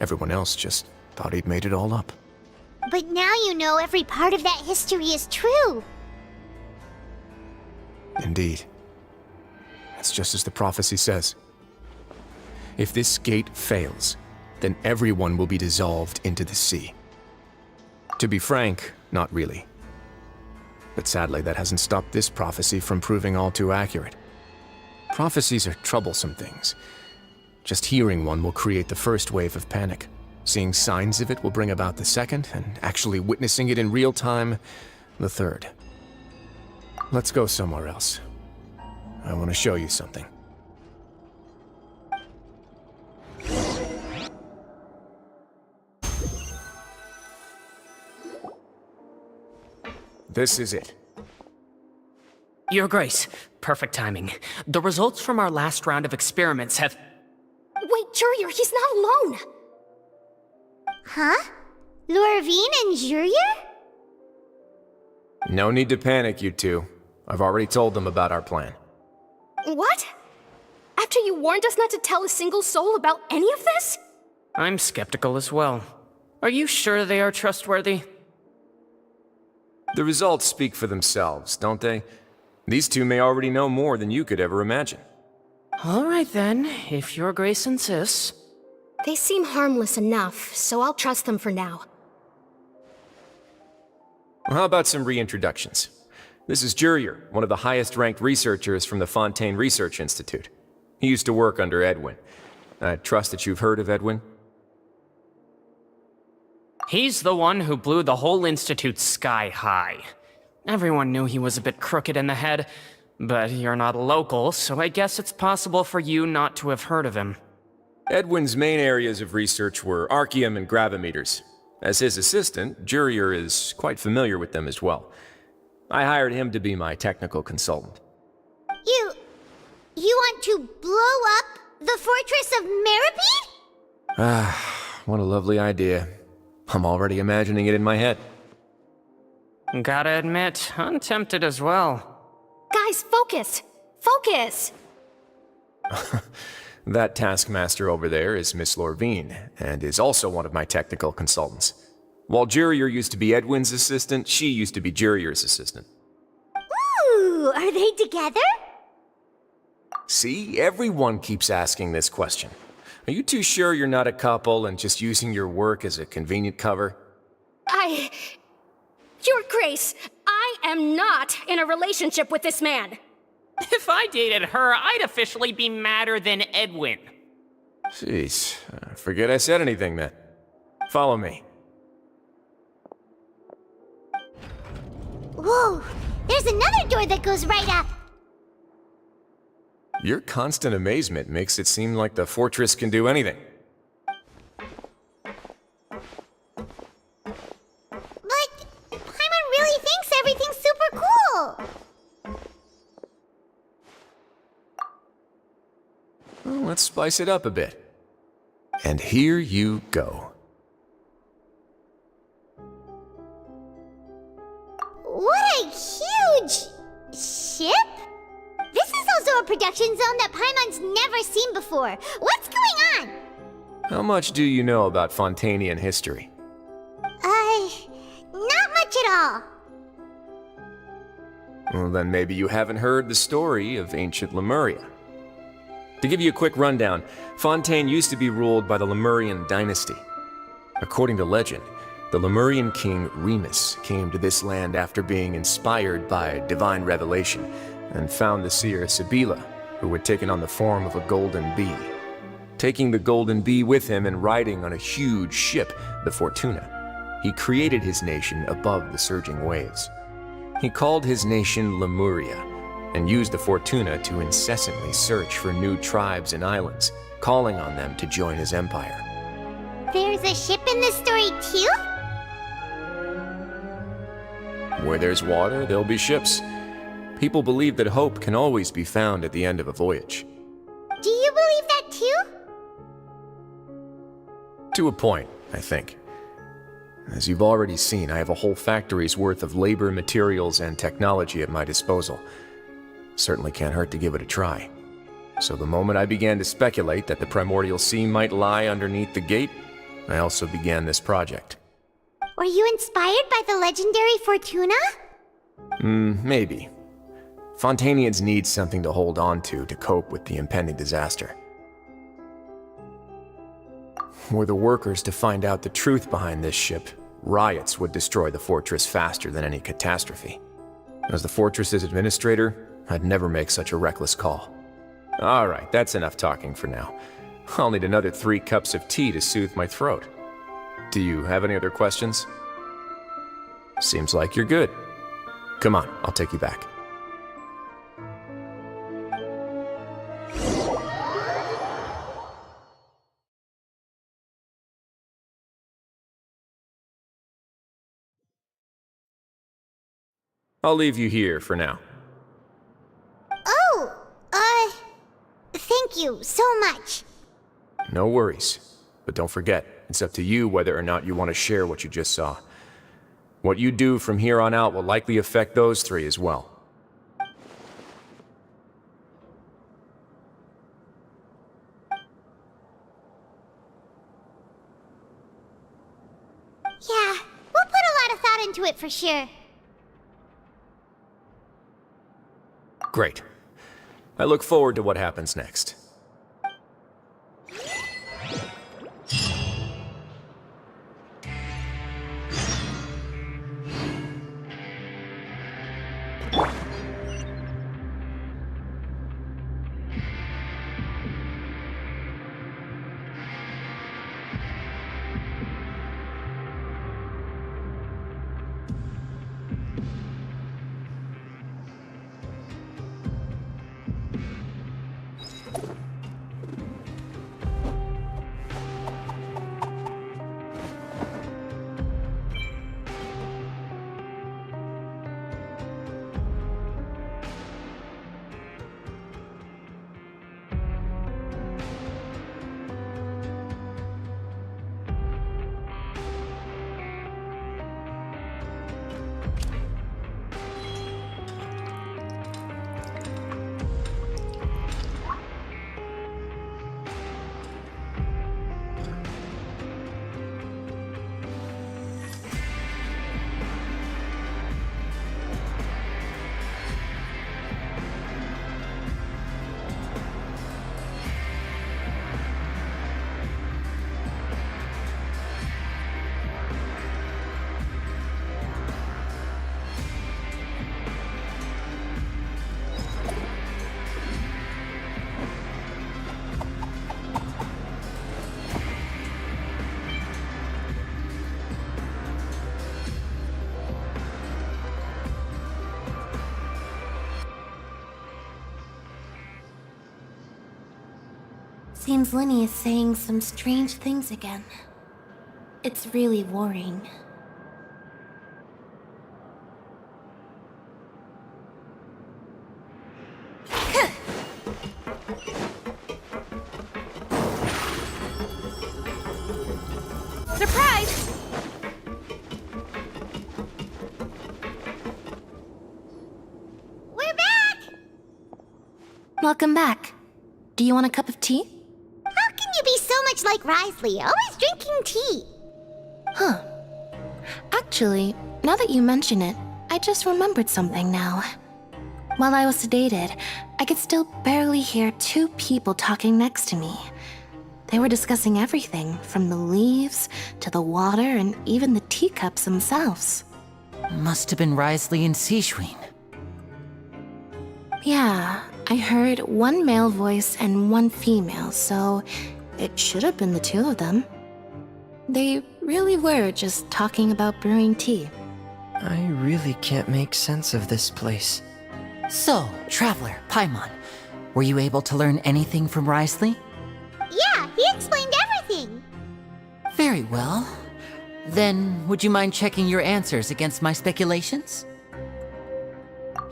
Everyone else just thought he'd made it all up. But now you know every part of that history is true. Indeed. It's just as the prophecy says. If this gate fails, then everyone will be dissolved into the sea. To be frank, not really. But sadly, that hasn't stopped this prophecy from proving all too accurate. Prophecies are troublesome things. Just hearing one will create the first wave of panic. Seeing signs of it will bring about the second, and actually witnessing it in real time, the third. Let's go somewhere else. I want to show you something. This is it. Your Grace, perfect timing. The results from our last round of experiments have... Wait, Jurier, he's not alone! Huh? Lorvine and Jurier? No need to panic, you two. I've already told them about our plan. What? After you warned us not to tell a single soul about any of this? I'm skeptical as well. Are you sure they are trustworthy? The results speak for themselves, don't they? These two may already know more than you could ever imagine. All right then, if Your Grace insists. They seem harmless enough, so I'll trust them for now. Well, how about some reintroductions? This is Jurier, one of the highest-ranked researchers from the Fontaine Research Institute. He used to work under Edwin. I trust that you've heard of Edwin? He's the one who blew the whole institute sky high. Everyone knew he was a bit crooked in the head, but you're not local, so I guess it's possible for you not to have heard of him. Edwin's main areas of research were archeum and gravimeters. As his assistant, Jurier is quite familiar with them as well. I hired him to be my technical consultant. You want to blow up the fortress of Meripede? Ah, what a lovely idea. I'm already imagining it in my head. Gotta admit, I'm tempted as well. Guys, focus! Focus! That taskmaster over there is Miss Lorvine, and is also one of my technical consultants. While Jurier used to be Edwin's assistant, she used to be Jurier's assistant. Ooh, are they together? See, everyone keeps asking this question. Are you too sure you're not a couple and just using your work as a convenient cover? Your Grace, I am not in a relationship with this man. If I dated her, I'd officially be madder than Edwin. Jeez, forget I said anything then. Follow me. Whoa! There's another door that goes right up! Your constant amazement makes it seem like the fortress can do anything. But Paimon really thinks everything's super cool! Well, let's spice it up a bit. And here you go. What a huge ship? This is also a production zone that Paimon's never seen before. What's going on? How much do you know about Fontanian history? Not much at all. Well, then maybe you haven't heard the story of ancient Lemuria. To give you a quick rundown, Fontaine used to be ruled by the Lemurian dynasty. According to legend, the Lemurian king Remus came to this land after being inspired by divine revelation and found the seer Sibila, who had taken on the form of a golden bee. Taking the golden bee with him and riding on a huge ship, the Fortuna, he created his nation above the surging waves. He called his nation Lemuria and used the Fortuna to incessantly search for new tribes and islands, calling on them to join his empire. There's a ship in this story too? Where there's water, there'll be ships. People believe that hope can always be found at the end of a voyage. Do you believe that too? To a point, I think. As you've already seen, I have a whole factory's worth of labor, materials, and technology at my disposal. Certainly can't hurt to give it a try. So the moment I began to speculate that the Primordial Sea might lie underneath the gate, I also began this project. Were you inspired by the legendary Fortuna? Maybe. Fontanians need something to hold on to cope with the impending disaster. Were the workers to find out the truth behind this ship, riots would destroy the fortress faster than any catastrophe. As the fortress's administrator, I'd never make such a reckless call. Alright, that's enough talking for now. I'll need another 3 cups of tea to soothe my throat. Do you have any other questions? Seems like you're good. Come on, I'll take you back. I'll leave you here for now. Oh, thank you so much. No worries. But don't forget, it's up to you whether or not you want to share what you just saw. What you do from here on out will likely affect those 3 as well. Yeah, we'll put a lot of thought into it for sure. Great. I look forward to what happens next. Seems Linny is saying some strange things again. It's really worrying. Surprise! We're back! Welcome back. Do you want a cup of tea? How can you be so much like Risley, always drinking tea? Huh. Actually, now that you mention it, I just remembered something now. While I was sedated, I could still barely hear two people talking next to me. They were discussing everything, from the leaves to the water and even the teacups themselves. Must have been Risley and Seashween. Yeah, I heard one male voice and one female, so it should have been the two of them. They really were just talking about brewing tea. I really can't make sense of this place. So, Traveler, Paimon, were you able to learn anything from Risley? Yeah, he explained everything. Very well. Then, would you mind checking your answers against my speculations?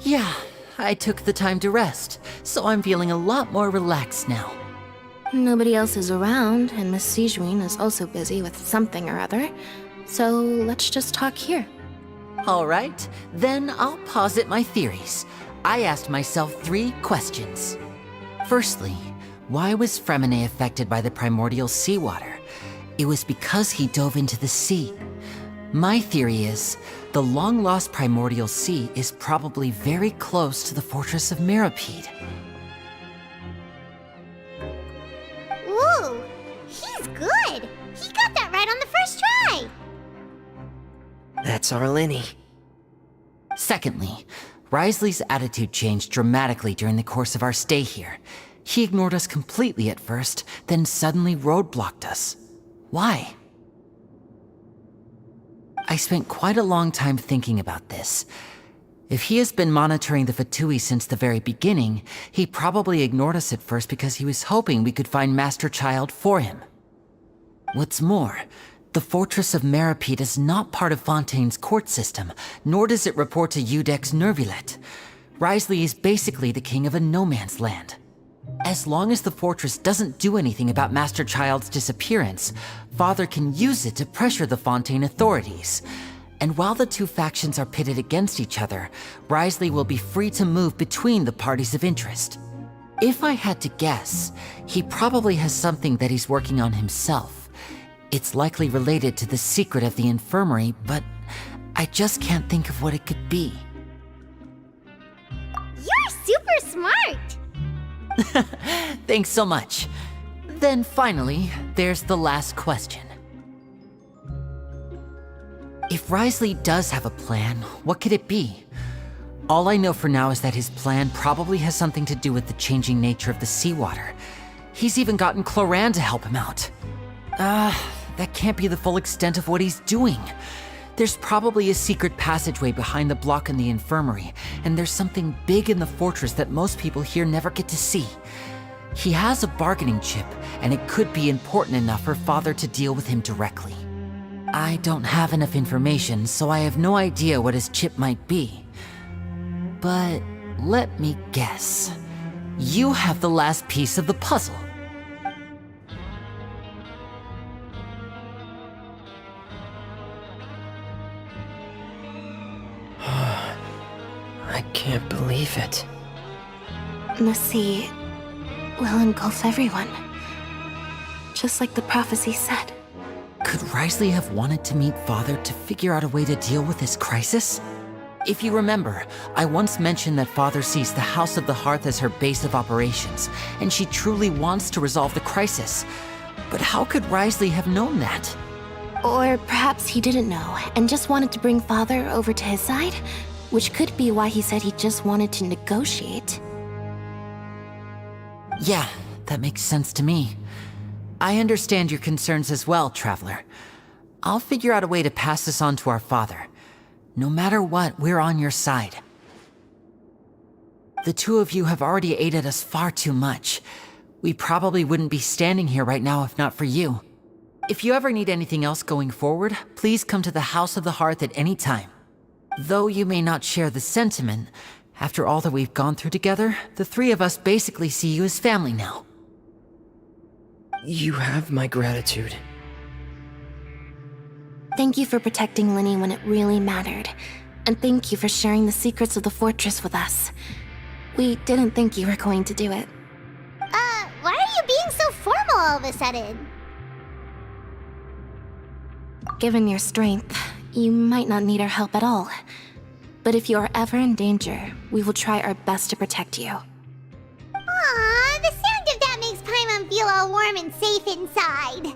Yeah, I took the time to rest, so I'm feeling a lot more relaxed now. Nobody else is around, and Miss Sejuin is also busy with something or other, so let's just talk here. All right, then I'll posit my theories. I asked myself 3 questions. Firstly, why was Fremine affected by the primordial seawater? It was because he dove into the sea. My theory is, the long-lost primordial sea is probably very close to the fortress of Mirapede. Ooh, he's good. He got that right on the first try. That's our Linny. Secondly, Risley's attitude changed dramatically during the course of our stay here. He ignored us completely at first, then suddenly roadblocked us. Why? I spent quite a long time thinking about this. If he has been monitoring the Fatui since the very beginning, he probably ignored us at first because he was hoping we could find Master Child for him. What's more, the Fortress of Mirapede is not part of Fontaine's court system, nor does it report to Udex Nervulet. Risley is basically the king of a no-man's land. As long as the fortress doesn't do anything about Master Child's disappearance, Father can use it to pressure the Fontaine authorities. And while the 2 factions are pitted against each other, Risley will be free to move between the parties of interest. If I had to guess, he probably has something that he's working on himself. It's likely related to the secret of the infirmary, but I just can't think of what it could be. You're super smart. Thanks so much. Then finally, there's the last question. If Risley does have a plan, what could it be? All I know for now is that his plan probably has something to do with the changing nature of the seawater. He's even gotten Cloran to help him out. That can't be the full extent of what he's doing. There's probably a secret passageway behind the block in the infirmary, and there's something big in the fortress that most people here never get to see. He has a bargaining chip, and it could be important enough for Father to deal with him directly. I don't have enough information, so I have no idea what his chip might be. But let me guess. You have the last piece of the puzzle. I can't believe it. The sea will engulf everyone. Just like the prophecy said. Could Risley have wanted to meet Father to figure out a way to deal with this crisis? If you remember, I once mentioned that Father sees the House of the Hearth as her base of operations, and she truly wants to resolve the crisis. But how could Risley have known that? Or perhaps he didn't know and just wanted to bring Father over to his side, which could be why he said he just wanted to negotiate. Yeah, that makes sense to me. I understand your concerns as well, Traveler. I'll figure out a way to pass this on to our father. No matter what, we're on your side. The 2 of you have already aided us far too much. We probably wouldn't be standing here right now if not for you. If you ever need anything else going forward, please come to the House of the Hearth at any time. Though you may not share the sentiment, after all that we've gone through together, the three of us basically see you as family now. You have my gratitude. Thank you for protecting Linny when it really mattered. And thank you for sharing the secrets of the fortress with us. We didn't think you were going to do it. Why are you being so formal all of a sudden? Given your strength, you might not need our help at all. But if you are ever in danger, we will try our best to protect you. Aw, the sound of that makes Paimon feel all warm and safe inside.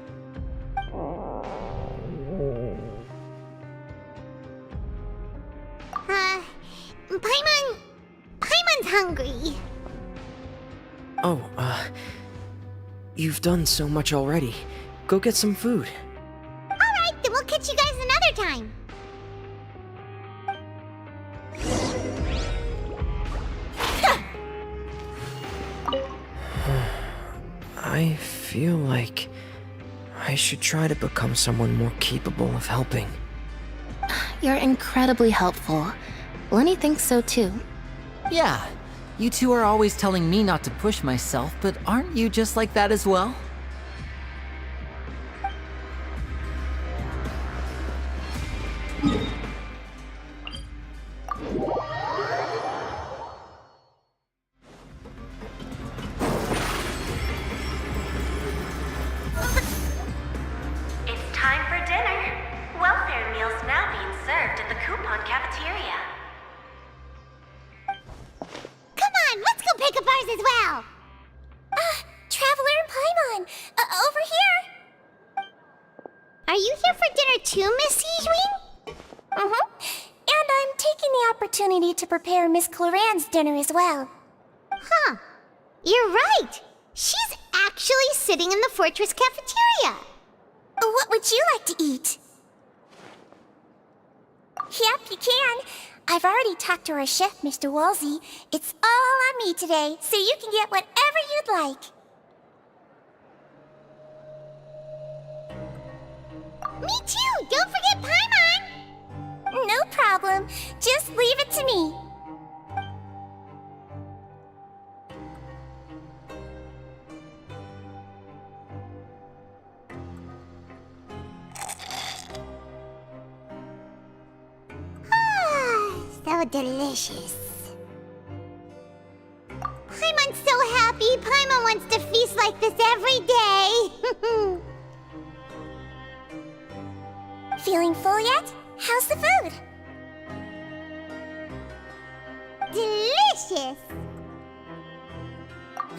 Paimon's hungry. Oh, you've done so much already. Go get some food. Alright, then we'll catch you guys another time. I feel like I should try to become someone more capable of helping. You're incredibly helpful. Lenny thinks so too. Yeah, you two are always telling me not to push myself, but aren't you just like that as well? It's time for dinner. Welfare meals now being served in the coupon cafeteria. Come on, let's go pick up ours as well. Traveler and Paimon, over here. Are you here for dinner too, Miss Sijwin? And I'm taking the opportunity to prepare Miss Cloran's dinner as well. Huh. You're right. She's actually sitting in the fortress cafeteria. What would you like to eat? Yep, you can. I've already talked to our chef, Mr. Wolsey. It's all on me today, so you can get whatever you'd like. Me too! Don't forget Paimon! No problem. Just leave it to me. So delicious. Paimon's so happy. Paimon wants to feast like this every day. Feeling full yet? How's the food? Delicious.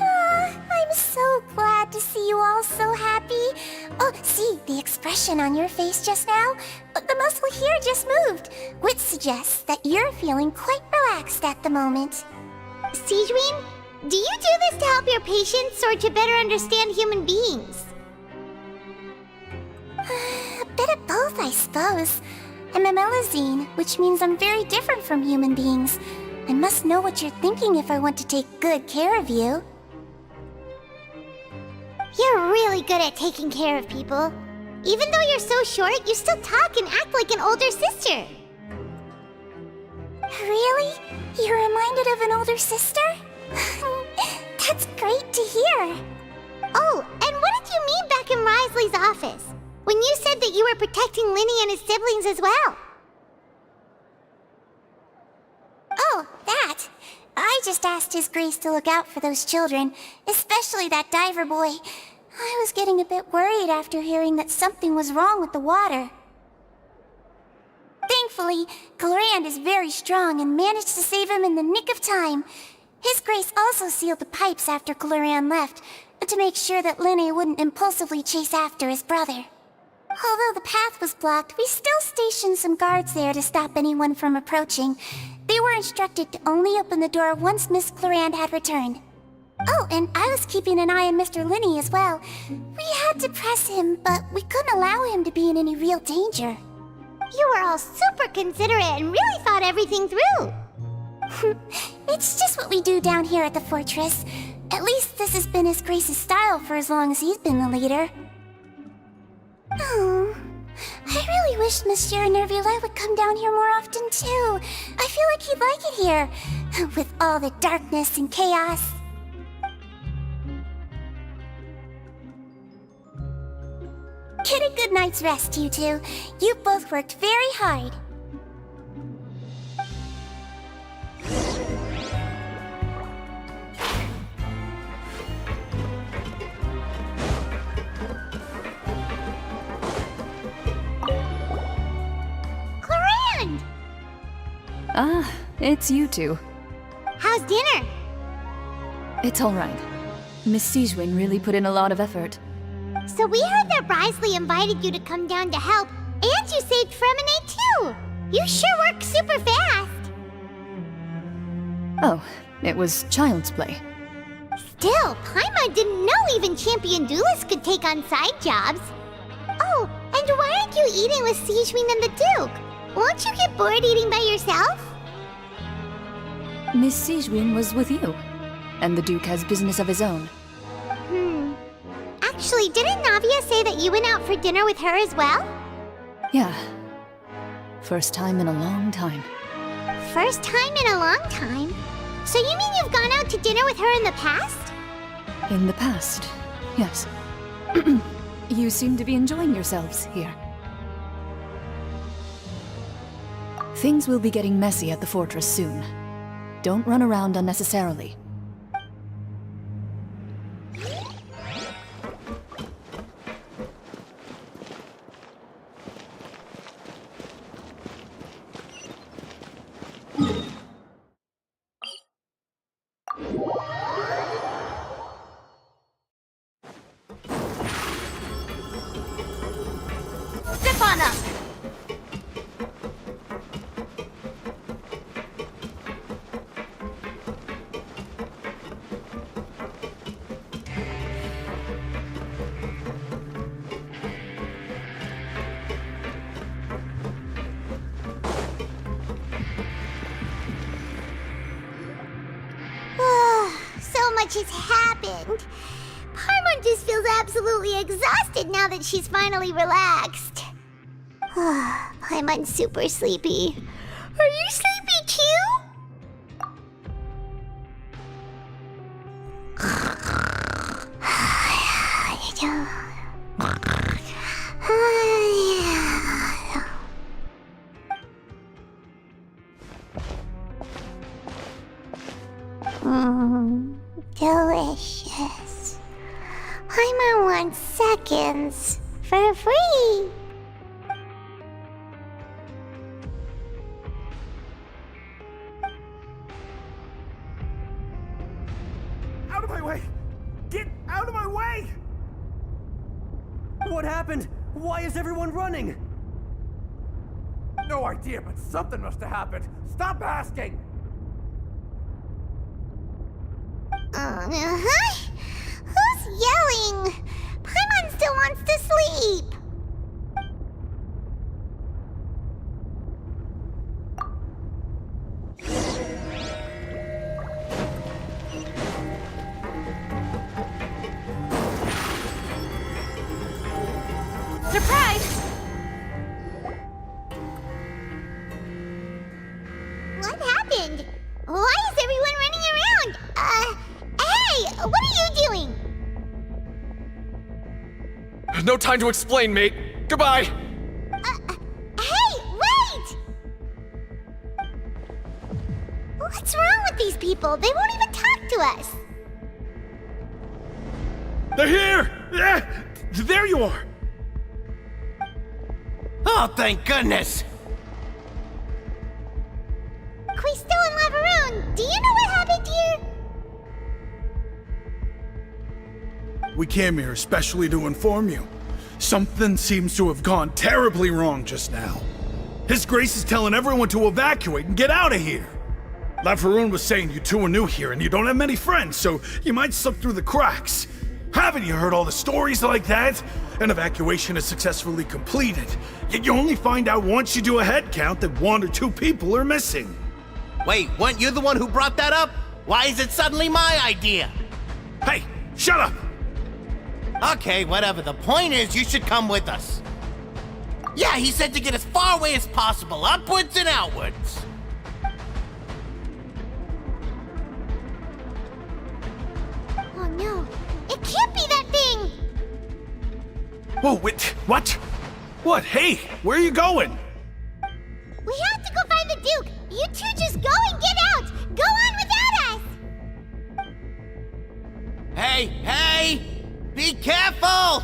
I'm so glad to see you all so happy. Oh, see, the expression on your face just now? The muscle here just moved, which suggests that you're feeling quite relaxed at the moment. Sijwin, do you do this to help your patients or to better understand human beings? A bit of both, I suppose. I'm a Melazine, which means I'm very different from human beings. I must know what you're thinking if I want to take good care of you. You're really good at taking care of people. Even though you're so short, you still talk and act like an older sister. Really? You're reminded of an older sister? That's great to hear. Oh, and what did you mean back in Risley's office? When you said that you were protecting Linny and his siblings as well? Oh, that. I just asked His Grace to look out for those children, especially that diver boy. I was getting a bit worried after hearing that something was wrong with the water. Thankfully, Cloran is very strong and managed to save him in the nick of time. His Grace also sealed the pipes after Cloran left, to make sure that Linny wouldn't impulsively chase after his brother. Although the path was blocked, we still stationed some guards there to stop anyone from approaching. They were instructed to only open the door once Miss Cloran had returned. Oh, and I was keeping an eye on Mr. Linny as well. We had to press him, but we couldn't allow him to be in any real danger. You were all super considerate and really thought everything through. It's just what we do down here at the fortress. At least this has been His Grace's style for as long as he's been the leader. Oh, I really wish Monsieur Nervulette would come down here more often too. I feel like he'd like it here, with all the darkness and chaos. Get a good night's rest, you two. You both worked very hard. Clorinde! Ah, it's you two. How's dinner? It's alright. Miss Sijwin really put in a lot of effort. So we heard that Brisley invited you to come down to help, and you saved Fremine too! You sure work super fast! Oh, it was child's play. Still, Paimon didn't know even champion duelists could take on side jobs. Oh, and why aren't you eating with Sijwin and the Duke? Won't you get bored eating by yourself? Miss Sijwin was with you, and the Duke has business of his own. Actually, didn't Navia say that you went out for dinner with her as well? Yeah. First time in a long time. First time in a long time? So you mean you've gone out to dinner with her in the past? In the past, yes. You seem to be enjoying yourselves here. Things will be getting messy at the fortress soon. Don't run around unnecessarily. Zip on up! So much has happened. Paimon just feels absolutely exhausted now that she's finally relaxed. Paimon's super sleepy. Are you sleepy too? Delicious. Paimon wants seconds for free. Out of my way! Get out of my way! What happened? Why is everyone running? No idea, but something must have happened. Stop asking! Who's yelling? Paimon still wants to sleep. Surprise! What happened? Why is everyone running around? Hey, what are you doing? No time to explain, mate. Goodbye. Hey, wait! What's wrong with these people? They won't even talk to us. They're here! There you are! Oh, thank goodness! Quisto and Lavaroon, do you know what happened here? We came here especially to inform you. Something seems to have gone terribly wrong just now. His Grace is telling everyone to evacuate and get out of here. Lavaroon was saying you two are new here and you don't have many friends, so you might slip through the cracks. Haven't you heard all the stories like that? An evacuation is successfully completed, yet you only find out once you do a head count that 1 or 2 people are missing. Wait, weren't you the one who brought that up? Why is it suddenly my idea? Hey, shut up! Okay, whatever. The point is, you should come with us. Yeah, he said to get as far away as possible, upwards and outwards. Oh no, it can't be that thing! Whoa, wait, what? What? Hey, where are you going? We have to go find the Duke! You two just go and get out! Go on without us! Hey, hey! Be careful!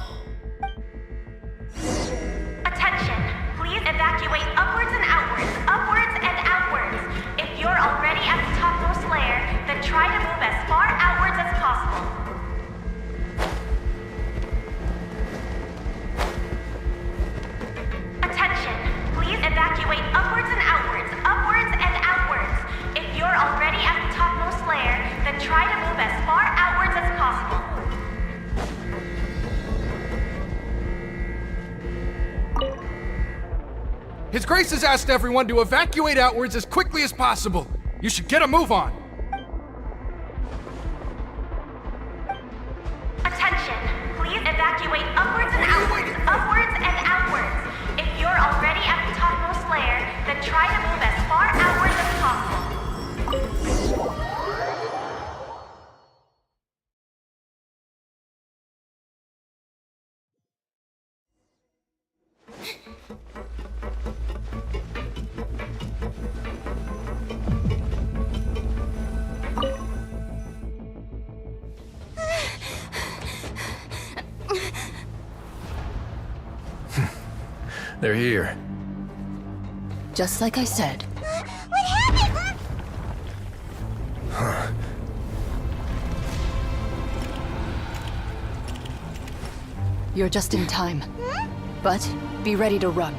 Attention! Please evacuate upwards and outwards, upwards and outwards. If you're already at the topmost layer, then try to move as far outwards as possible. Attention! Please evacuate upwards and outwards, upwards and outwards. If you're already at the topmost layer, then try to move as far outwards as possible. His Grace has asked everyone to evacuate outwards as quickly as possible. You should get a move on. Attention! Please evacuate upwards and outwards, upwards and outwards. If you're already at the topmost layer, then try to move as far outwards as possible. They're here. Just like I said. What happened? You're just in time. But be ready to run.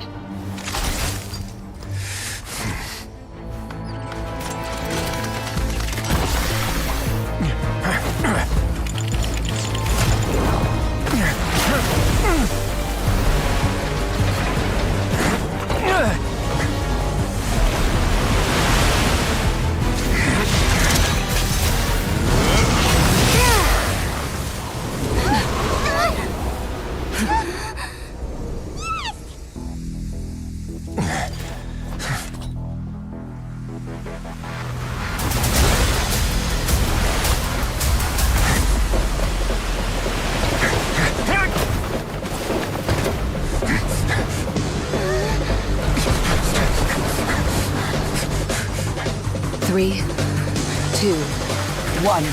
Three, 2, 1.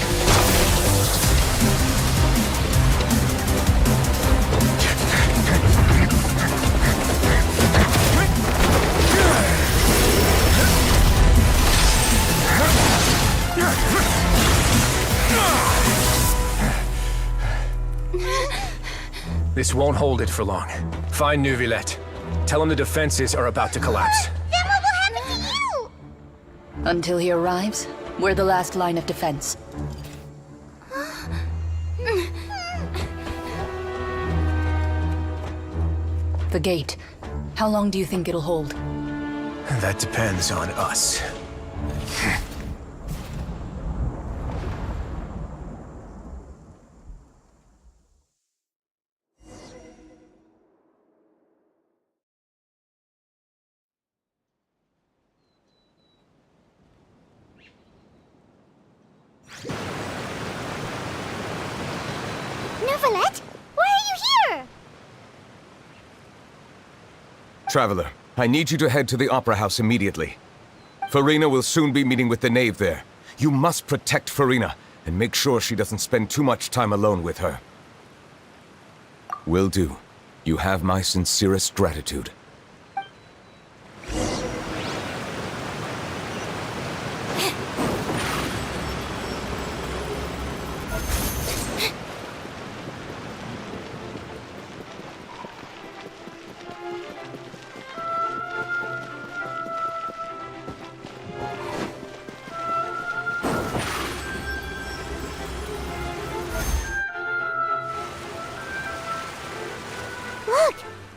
This won't hold it for long. Find Neuvillette. Tell him the defenses are about to collapse. Then what will happen to you? Until he arrives, we're the last line of defense. The gate. How long do you think it'll hold? That depends on us. Neuvillette? Why are you here? Traveler, I need you to head to the Opera House immediately. Farina will soon be meeting with the knave there. You must protect Farina, and make sure she doesn't spend too much time alone with her. Will do. You have my sincerest gratitude. Look!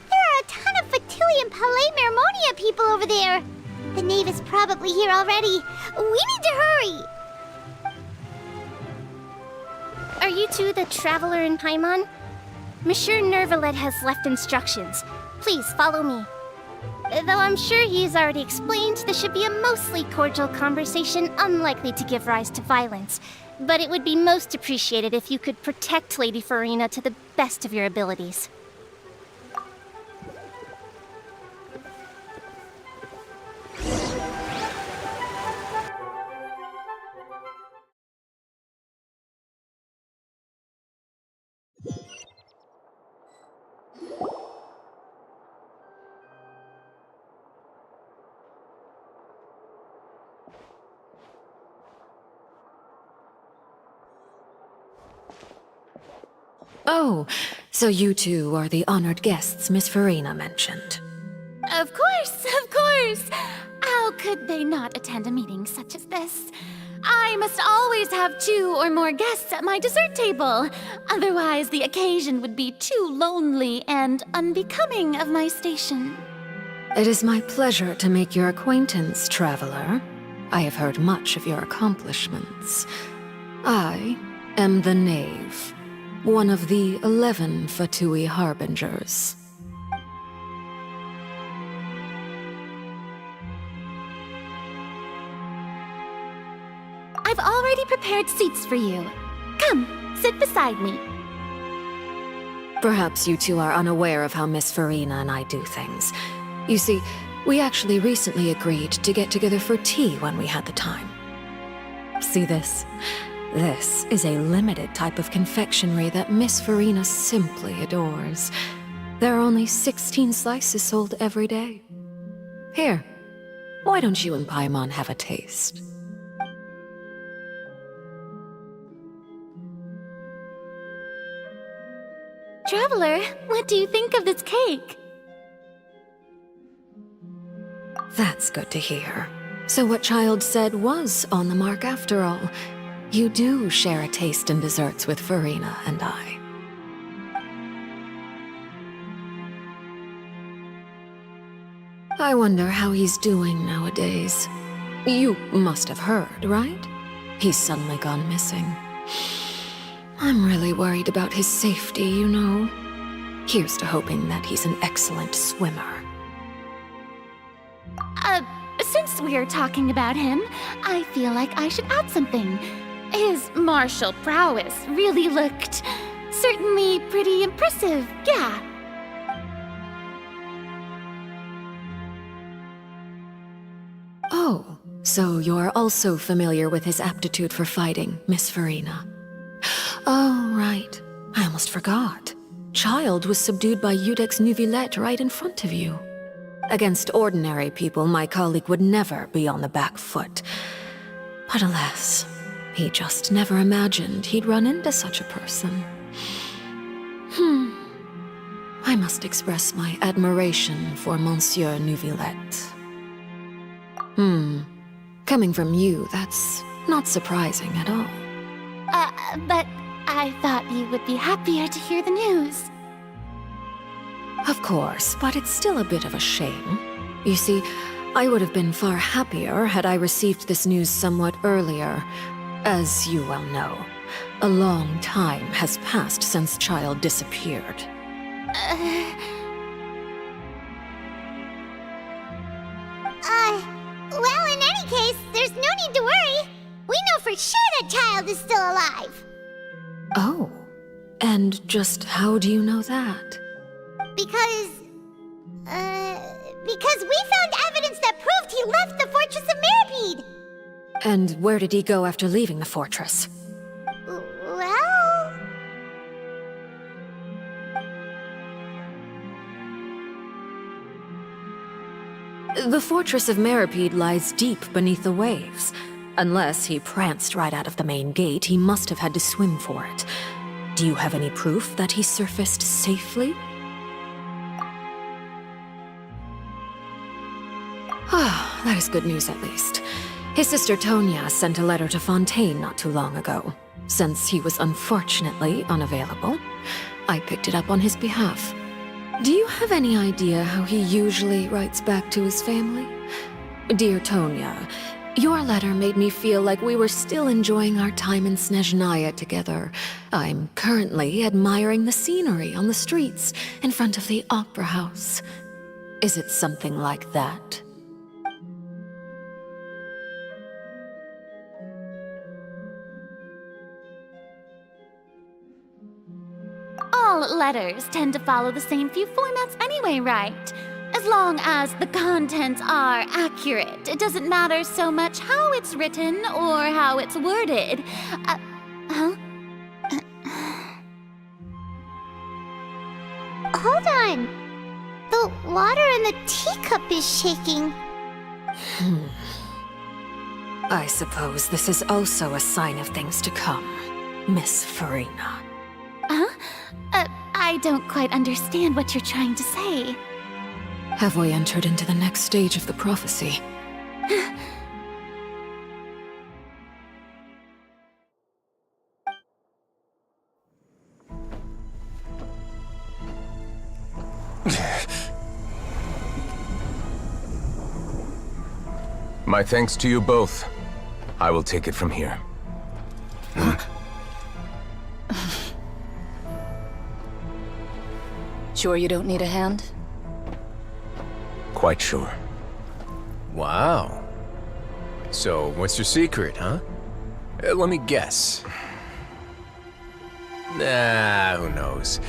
There are a ton of Fatilian Palais Mermonia people over there! The knave is probably here already. We need to hurry! are you two the Traveler in Paimon? Monsieur Nervalet has left instructions. Please follow me. Though I'm sure he's already explained, this should be a mostly cordial conversation, unlikely to give rise to violence. But it would be most appreciated if you could protect Lady Farina to the best of your abilities. Oh, so you two are the honored guests Miss Farina mentioned. Of course, of course! How could they not attend a meeting such as this? I must always have 2 or more guests at my dessert table. Otherwise, the occasion would be too lonely and unbecoming of my station. It is my pleasure to make your acquaintance, traveler. I have heard much of your accomplishments. I am the Knave, one of the 11 Fatui Harbingers. I've already prepared seats for you. Come, sit beside me. Perhaps you two are unaware of how Miss Farina and I do things. You see, we actually recently agreed to get together for tea when we had the time. See this? This is a limited type of confectionery that Miss Farina simply adores. There are only 16 slices sold every day. Here, why don't you and Paimon have a taste? Traveler, what do you think of this cake? That's good to hear. So what Child said was on the mark after all. You do share a taste in desserts with Farina and I. I wonder how he's doing nowadays. You must have heard, right? He's suddenly gone missing. I'm really worried about his safety, you know. Here's to hoping that he's an excellent swimmer. Since we're talking about him, I feel like I should add something. His martial prowess really looked certainly pretty impressive, yeah. Oh, so you're also familiar with his aptitude for fighting, Miss Farina. Oh, right. I almost forgot. Child was subdued by Udex Neuvillette right in front of you. Against ordinary people, my colleague would never be on the back foot. But alas, he just never imagined he'd run into such a person. I must express my admiration for Monsieur Neuvillette. Coming from you, that's not surprising at all. But I thought you would be happier to hear the news. Of course, but it's still a bit of a shame. You see, I would have been far happier had I received this news somewhat earlier. As you well know, a long time has passed since Child disappeared. Well, in any case, there's no need to worry. We know for sure that Child is still alive. Oh, and just how do you know that? Because we found evidence that proved he left the Fortress of Meripede. And where did he go after leaving the fortress? Well... The Fortress of Meripede lies deep beneath the waves. Unless he pranced right out of the main gate, he must have had to swim for it. Do you have any proof that he surfaced safely? Ah, that is good news at least. His sister Tonya sent a letter to Fontaine not too long ago. Since he was unfortunately unavailable, I picked it up on his behalf. Do you have any idea how he usually writes back to his family? Dear Tonya, Your letter made me feel like we were still enjoying our time in Snezhnaya together. I'm currently admiring the scenery on the streets in front of the opera house. Is it something like that? All letters tend to follow the same few formats anyway, right? As long as the contents are accurate, it doesn't matter so much how it's written or how it's worded. Huh? Hold on. The water in the teacup is shaking. I suppose this is also a sign of things to come, Miss Farina. Huh? I don't quite understand what you're trying to say. Have we entered into the next stage of the prophecy? My thanks to you both. I will take it from here. Sure you don't need a hand? Quite sure. Wow. So, what's your secret, huh? Let me guess. Nah, who knows?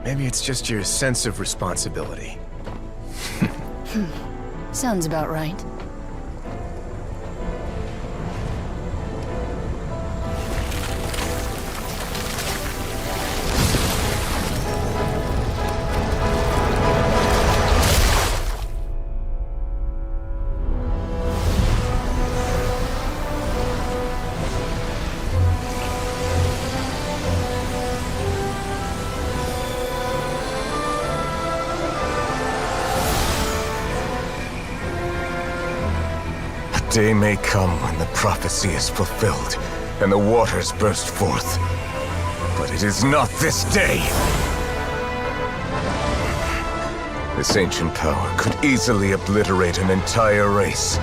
Maybe it's just your sense of responsibility. Sounds about right. Day may come when the prophecy is fulfilled, and the waters burst forth. But it is not this day! This ancient power could easily obliterate an entire race. A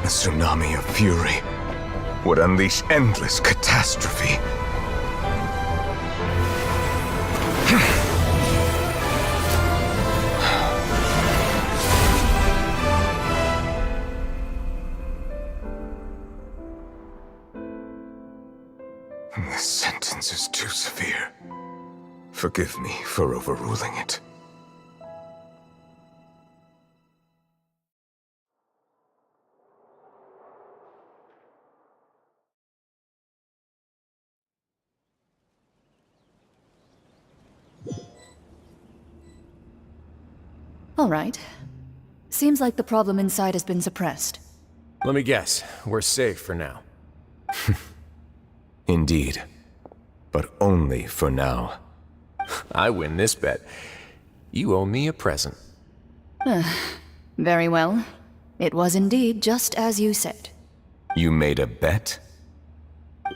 tsunami of fury would unleash endless catastrophe. This sentence is too severe. Forgive me for overruling it. All right. Seems like the problem inside has been suppressed. Let me guess, we're safe for now. Indeed. But only for now. I win this bet. You owe me a present. Very well. It was indeed just as you said. You made a bet?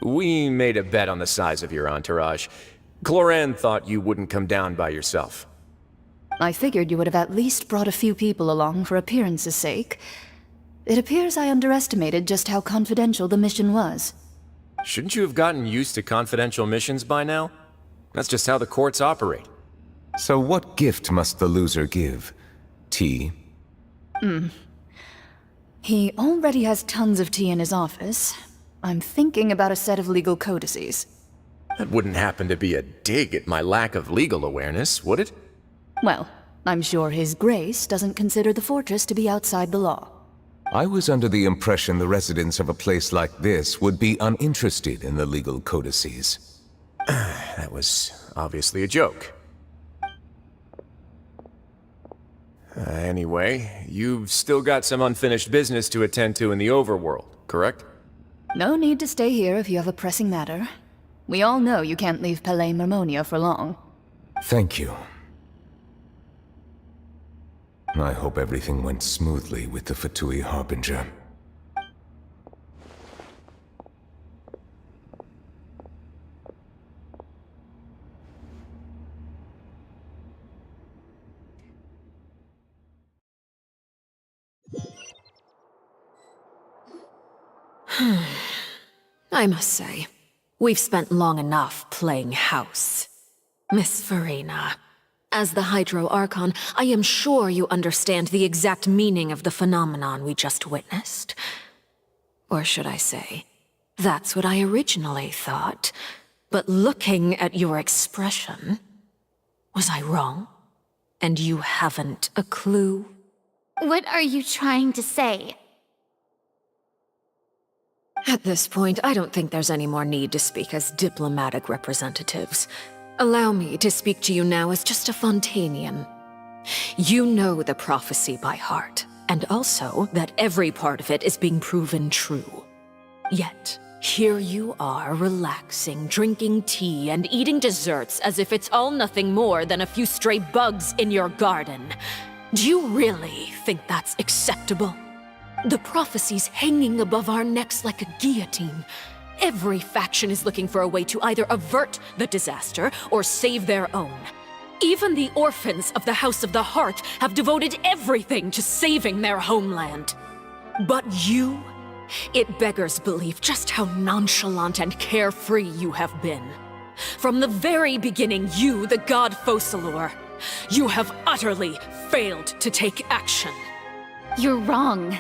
We made a bet on the size of your entourage. Cloran thought you wouldn't come down by yourself. I figured you would have at least brought a few people along for appearance's sake. It appears I underestimated just how confidential the mission was. Shouldn't you have gotten used to confidential missions by now? That's just how the courts operate. So what gift must the loser give? Tea? He already has tons of tea in his office. I'm thinking about a set of legal codices. That wouldn't happen to be a dig at my lack of legal awareness, would it? Well, I'm sure His Grace doesn't consider the fortress to be outside the law. I was under the impression the residents of a place like this would be uninterested in the legal codices. That was obviously a joke. Anyway, you've still got some unfinished business to attend to in the overworld, correct? No need to stay here if you have a pressing matter. We all know you can't leave Palais Marmonia for long. Thank you. I hope everything went smoothly with the Fatui Harbinger. I must say, we've spent long enough playing house. Miss Farina, as the Hydro Archon, I am sure you understand the exact meaning of the phenomenon we just witnessed. Or should I say, that's what I originally thought. But looking at your expression, was I wrong? And you haven't a clue? What are you trying to say? At this point, I don't think there's any more need to speak as diplomatic representatives. Allow me to speak to you now as just a Fontanian. You know the prophecy by heart, and also that every part of it is being proven true. Yet, here you are relaxing, drinking tea, and eating desserts as if it's all nothing more than a few stray bugs in your garden. Do you really think that's acceptable? The prophecy's hanging above our necks like a guillotine. Every faction is looking for a way to either avert the disaster or save their own. Even the orphans of the House of the Hearth have devoted everything to saving their homeland. But you? It beggars belief just how nonchalant and carefree you have been. From the very beginning, you, the god Focalor, you have utterly failed to take action. You're wrong.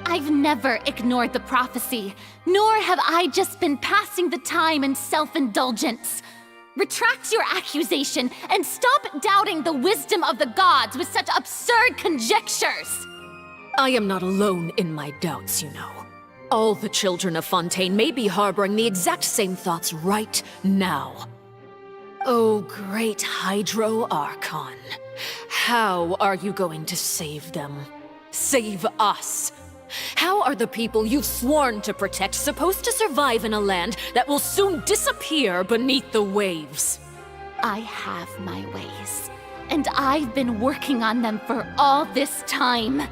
I've never ignored the prophecy, nor have I just been passing the time in self-indulgence. Retract your accusation and stop doubting the wisdom of the gods with such absurd conjectures! I am not alone in my doubts, you know. All the children of Fontaine may be harboring the exact same thoughts right now. Oh, great Hydro Archon. How are you going to save them? Save us? How are the people you've sworn to protect supposed to survive in a land that will soon disappear beneath the waves? I have my ways, and I've been working on them for all this time.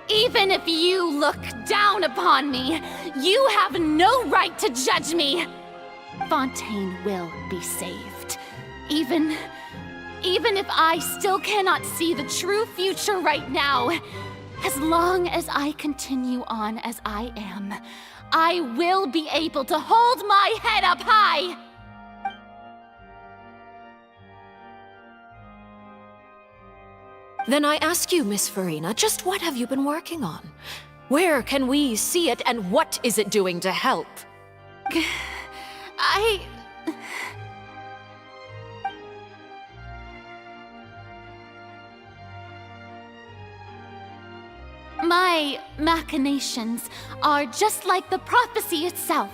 Even if you look down upon me, you have no right to judge me. Fontaine will be saved. Even if I still cannot see the true future right now, as long as I continue on as I am, I will be able to hold my head up high! Then I ask you, Miss Farina, just what have you been working on? Where can we see it, and what is it doing to help? My machinations are just like the prophecy itself.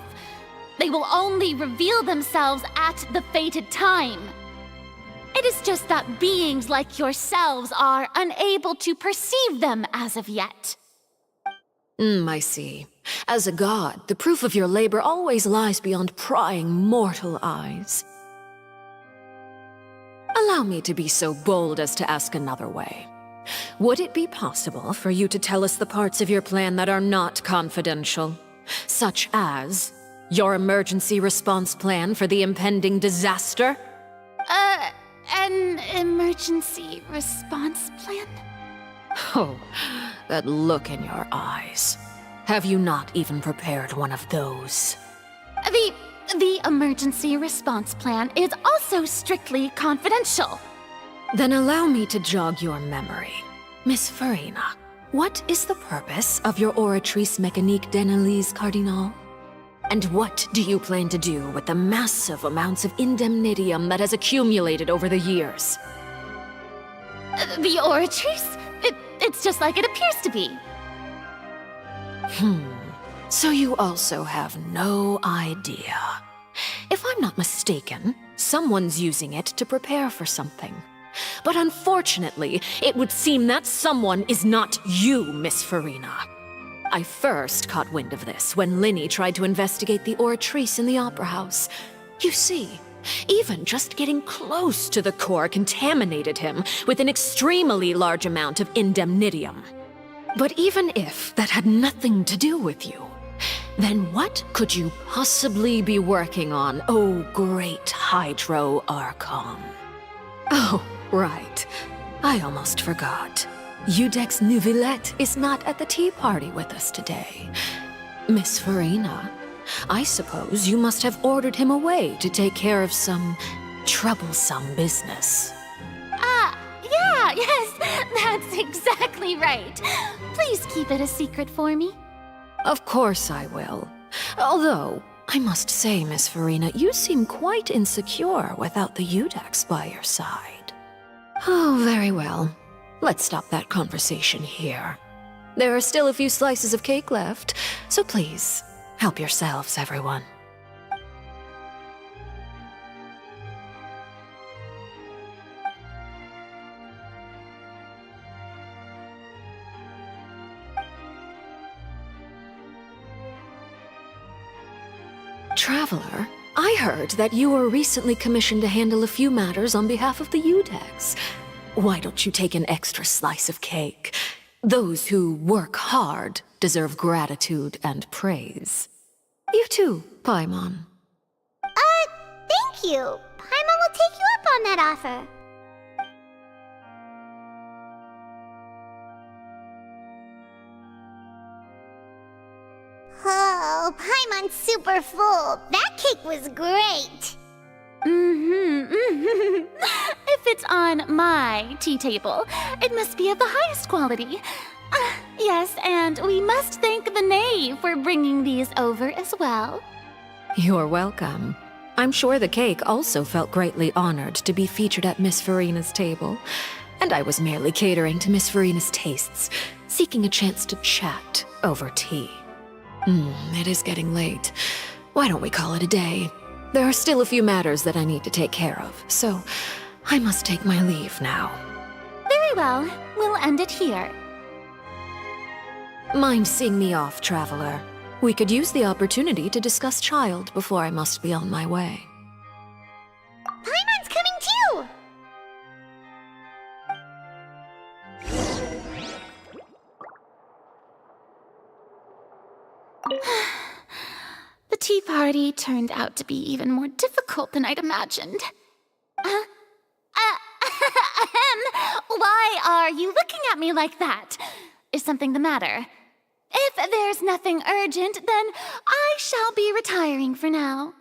They will only reveal themselves at the fated time. It is just that beings like yourselves are unable to perceive them as of yet. I see. As a god, the proof of your labor always lies beyond prying mortal eyes. Allow me to be so bold as to ask another way. Would it be possible for you to tell us the parts of your plan that are not confidential? Such as your emergency response plan for the impending disaster? An emergency response plan? Oh, that look in your eyes. Have you not even prepared one of those? The emergency response plan is also strictly confidential. Then allow me to jog your memory. Miss Farina, what is the purpose of your Oratrice Mécanique d'Analyse Cardinal? And what do you plan to do with the massive amounts of indemnitium that has accumulated over the years? The Oratrice? It's just like it appears to be. So you also have no idea. If I'm not mistaken, someone's using it to prepare for something. But unfortunately, it would seem that someone is not you, Miss Farina. I first caught wind of this when Linny tried to investigate the Oratrice in the Opera House. You see, even just getting close to the core contaminated him with an extremely large amount of indemnitium. But even if that had nothing to do with you, then what could you possibly be working on, oh great Hydro Archon? Oh, right. I almost forgot. Udex Neuvillette is not at the tea party with us today. Miss Farina, I suppose you must have ordered him away to take care of some troublesome business. Yeah, yes, that's exactly right. Please keep it a secret for me. Of course I will. Although, I must say, Miss Farina, you seem quite insecure without the Udex by your side. Oh, very well. Let's stop that conversation here. There are still a few slices of cake left, so please, help yourselves, everyone. Traveler, I heard that you were recently commissioned to handle a few matters on behalf of the Udex. Why don't you take an extra slice of cake? Those who work hard deserve gratitude and praise. You too, Paimon. Thank you. Paimon will take you up on that offer. Oh, Paimon's super full. That cake was great. If it's on my tea table, it must be of the highest quality. Yes, and we must thank the knave for bringing these over as well. You're welcome. I'm sure the cake also felt greatly honored to be featured at Miss Farina's table, and I was merely catering to Miss Farina's tastes, seeking a chance to chat over tea. It is getting late. Why don't we call it a day? There are still a few matters that I need to take care of, so I must take my leave now. Very well. We'll end it here. Mind seeing me off, Traveler? We could use the opportunity to discuss Child before I must be on my way. Paimon's coming too! The tea party turned out to be even more difficult than I'd imagined. Why are you looking at me like that? Is something the matter? If there's nothing urgent, then I shall be retiring for now.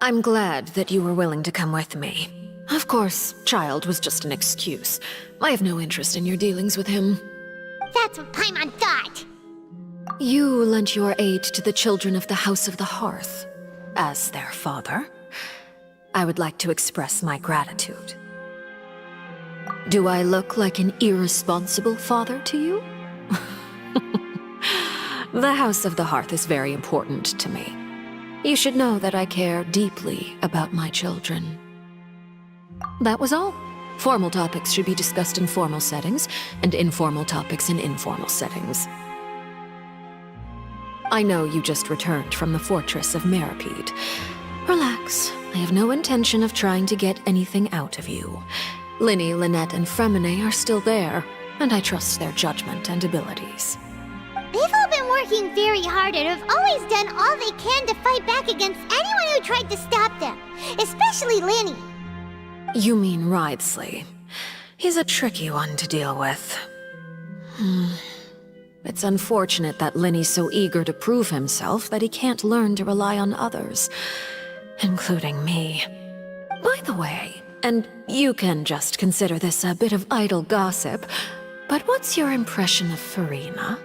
I'm glad that you were willing to come with me. Of course, Child was just an excuse. I have no interest in your dealings with him. That's what Paimon thought. You lent your aid to the children of the House of the Hearth. As their father, I would like to express my gratitude. Do I look like an irresponsible father to you? The House of the Hearth is very important to me. You should know that I care deeply about my children. That was all. Formal topics should be discussed in formal settings, and informal topics in informal settings. I know you just returned from the fortress of Meripede. Relax. I have no intention of trying to get anything out of you. Linny, Lynette, and Fremine are still there, and I trust their judgment and abilities. They've all been working very hard and have always done all they can to fight back against anyone who tried to stop them, especially Linny. You mean Wriothesley. He's a tricky one to deal with. It's unfortunate that Linny's so eager to prove himself that he can't learn to rely on others, including me. By the way, and you can just consider this a bit of idle gossip, but what's your impression of Farina?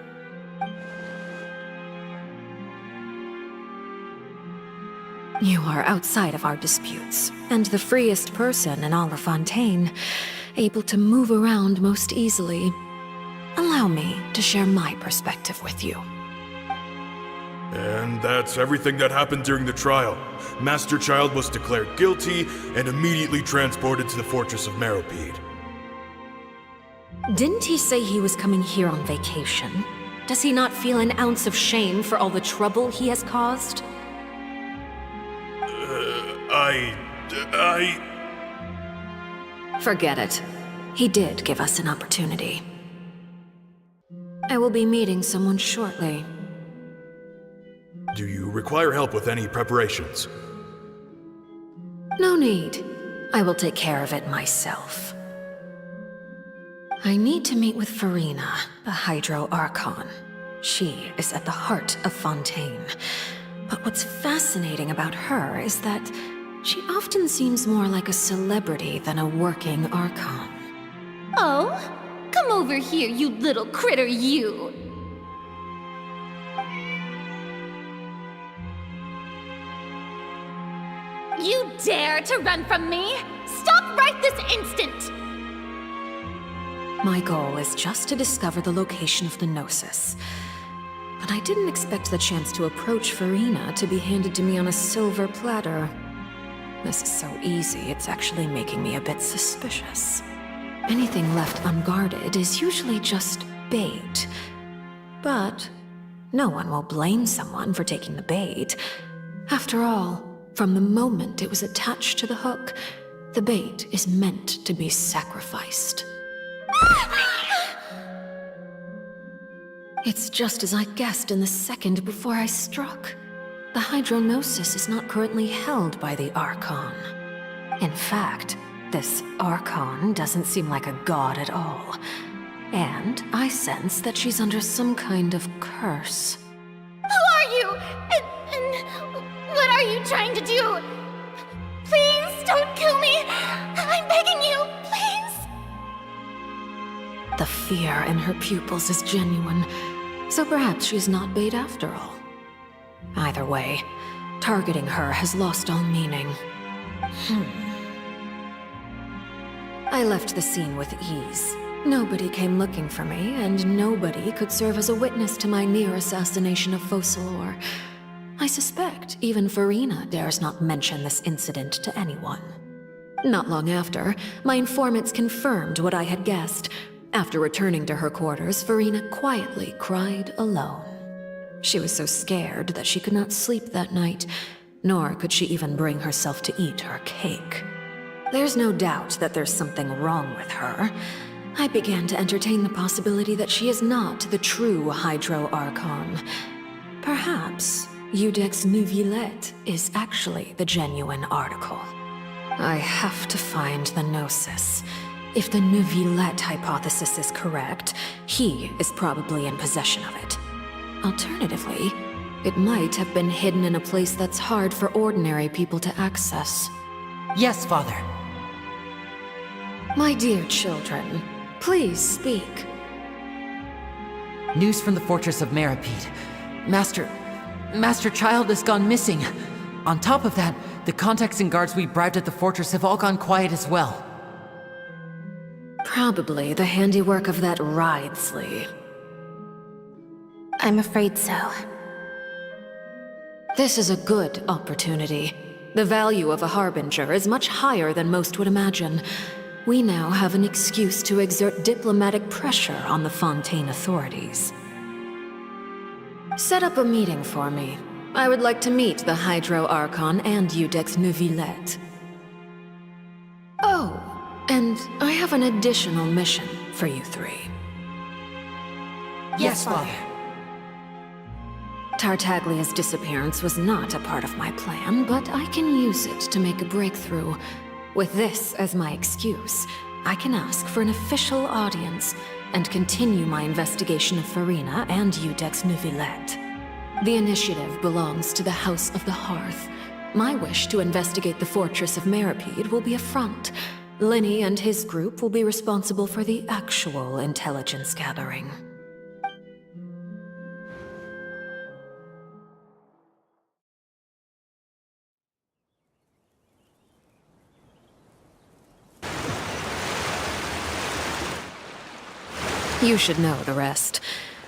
You are outside of our disputes, and the freest person in all of Fontaine, able to move around most easily. Allow allow me to share my perspective with you. And that's everything that happened during the trial. Master Child was declared guilty and immediately transported to the Fortress of Meropide. Didn't he say he was coming here on vacation? Does he not feel an ounce of shame for all the trouble he has caused? Forget it. He did give us an opportunity. I will be meeting someone shortly. Do you require help with any preparations? No need. I will take care of it myself. I need to meet with Farina, the Hydro Archon. She is at the heart of Fontaine. But what's fascinating about her is that she often seems more like a celebrity than a working Archon. Oh? Come over here, you little critter, you! You dare to run from me? Stop right this instant! My goal is just to discover the location of the Gnosis. But I didn't expect the chance to approach Farina to be handed to me on a silver platter. This is so easy, it's actually making me a bit suspicious. Anything left unguarded is usually just bait. But no one will blame someone for taking the bait. After all, from the moment it was attached to the hook, the bait is meant to be sacrificed. It's just as I guessed in the second before I struck. The Hydronosis is not currently held by the Archon. In fact, this Archon doesn't seem like a god at all. And I sense that she's under some kind of curse. Who are you? And what are you trying to do? Please don't kill me! I'm begging you, please! The fear in her pupils is genuine, so perhaps she's not bait after all. Either way, targeting her has lost all meaning. I left the scene with ease. Nobody came looking for me, and nobody could serve as a witness to my near assassination of Focalor. I suspect even Farina dares not mention this incident to anyone. Not long after, my informants confirmed what I had guessed. After returning to her quarters, Farina quietly cried alone. She was so scared that she could not sleep that night, nor could she even bring herself to eat her cake. There's no doubt that there's something wrong with her. I began to entertain the possibility that she is not the true Hydro Archon. Perhaps Iudex Neuvillette is actually the genuine article. I have to find the Gnosis. If the Neuvillette hypothesis is correct, he is probably in possession of it. Alternatively, it might have been hidden in a place that's hard for ordinary people to access. Yes, Father. My dear children, please speak. News from the Fortress of Meropide. Master Child has gone missing. On top of that, the contacts and guards we bribed at the fortress have all gone quiet as well. Probably the handiwork of that Ridesley. I'm afraid so. This is a good opportunity. The value of a Harbinger is much higher than most would imagine. We now have an excuse to exert diplomatic pressure on the Fontaine authorities. Set up a meeting for me. I would like to meet the Hydro Archon and Iudex Neuvillette. Oh, and I have an additional mission for you three. Yes, Father. Tartaglia's disappearance was not a part of my plan, but I can use it to make a breakthrough. With this as my excuse, I can ask for an official audience and continue my investigation of Farina and Iudex Neuvillette. The initiative belongs to the House of the Hearth. My wish to investigate the Fortress of Meropide will be a front. Linny and his group will be responsible for the actual intelligence gathering. You should know the rest.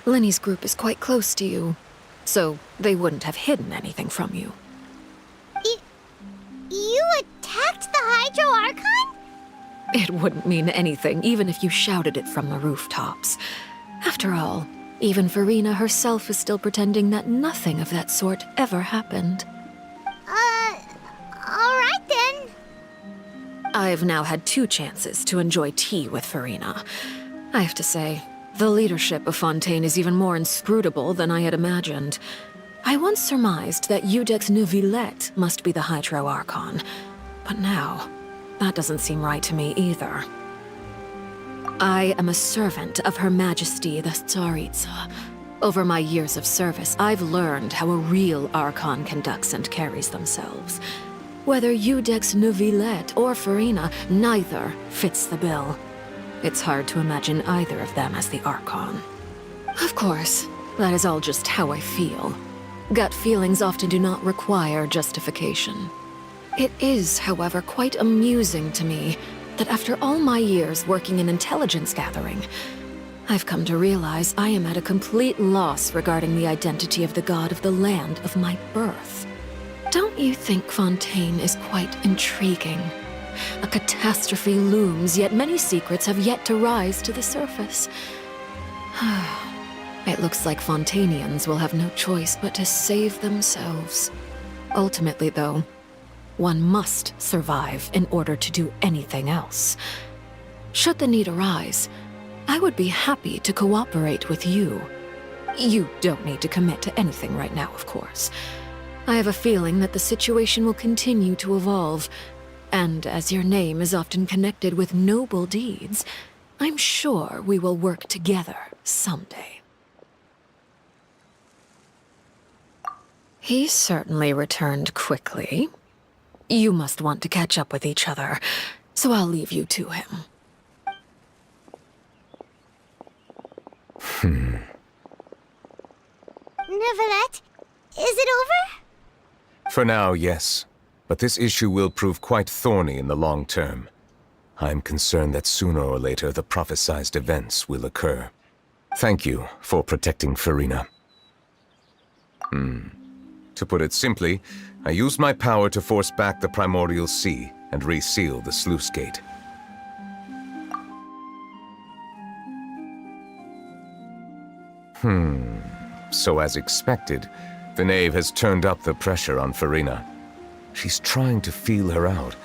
Lenny's group is quite close to you, so they wouldn't have hidden anything from you. You attacked the Hydro Archon? It wouldn't mean anything, even if you shouted it from the rooftops. After all, even Farina herself is still pretending that nothing of that sort ever happened. Alright then. I've now had 2 chances to enjoy tea with Farina. I have to say, the leadership of Fontaine is even more inscrutable than I had imagined. I once surmised that Iudex Neuvillette must be the Hydro Archon, but now, that doesn't seem right to me either. I am a servant of Her Majesty the Tsaritsa. Over my years of service, I've learned how a real Archon conducts and carries themselves. Whether Iudex Neuvillette or Farina, neither fits the bill. It's hard to imagine either of them as the Archon. Of course, that is all just how I feel. Gut feelings often do not require justification. It is, however, quite amusing to me that after all my years working in intelligence gathering, I've come to realize I am at a complete loss regarding the identity of the god of the land of my birth. Don't you think Fontaine is quite intriguing? A catastrophe looms, yet many secrets have yet to rise to the surface. It looks like Fontainians will have no choice but to save themselves. Ultimately, though, one must survive in order to do anything else. Should the need arise, I would be happy to cooperate with you. You don't need to commit to anything right now, of course. I have a feeling that the situation will continue to evolve, and as your name is often connected with noble deeds, I'm sure we will work together someday. He certainly returned quickly. You must want to catch up with each other, so I'll leave you to him. Neuvillette, is it over? For now, yes. But this issue will prove quite thorny in the long term. I'm concerned that sooner or later the prophesized events will occur. Thank you for protecting Farina. To put it simply, I used my power to force back the Primordial Sea and reseal the sluice gate. So as expected, the knave has turned up the pressure on Farina. She's trying to feel her out,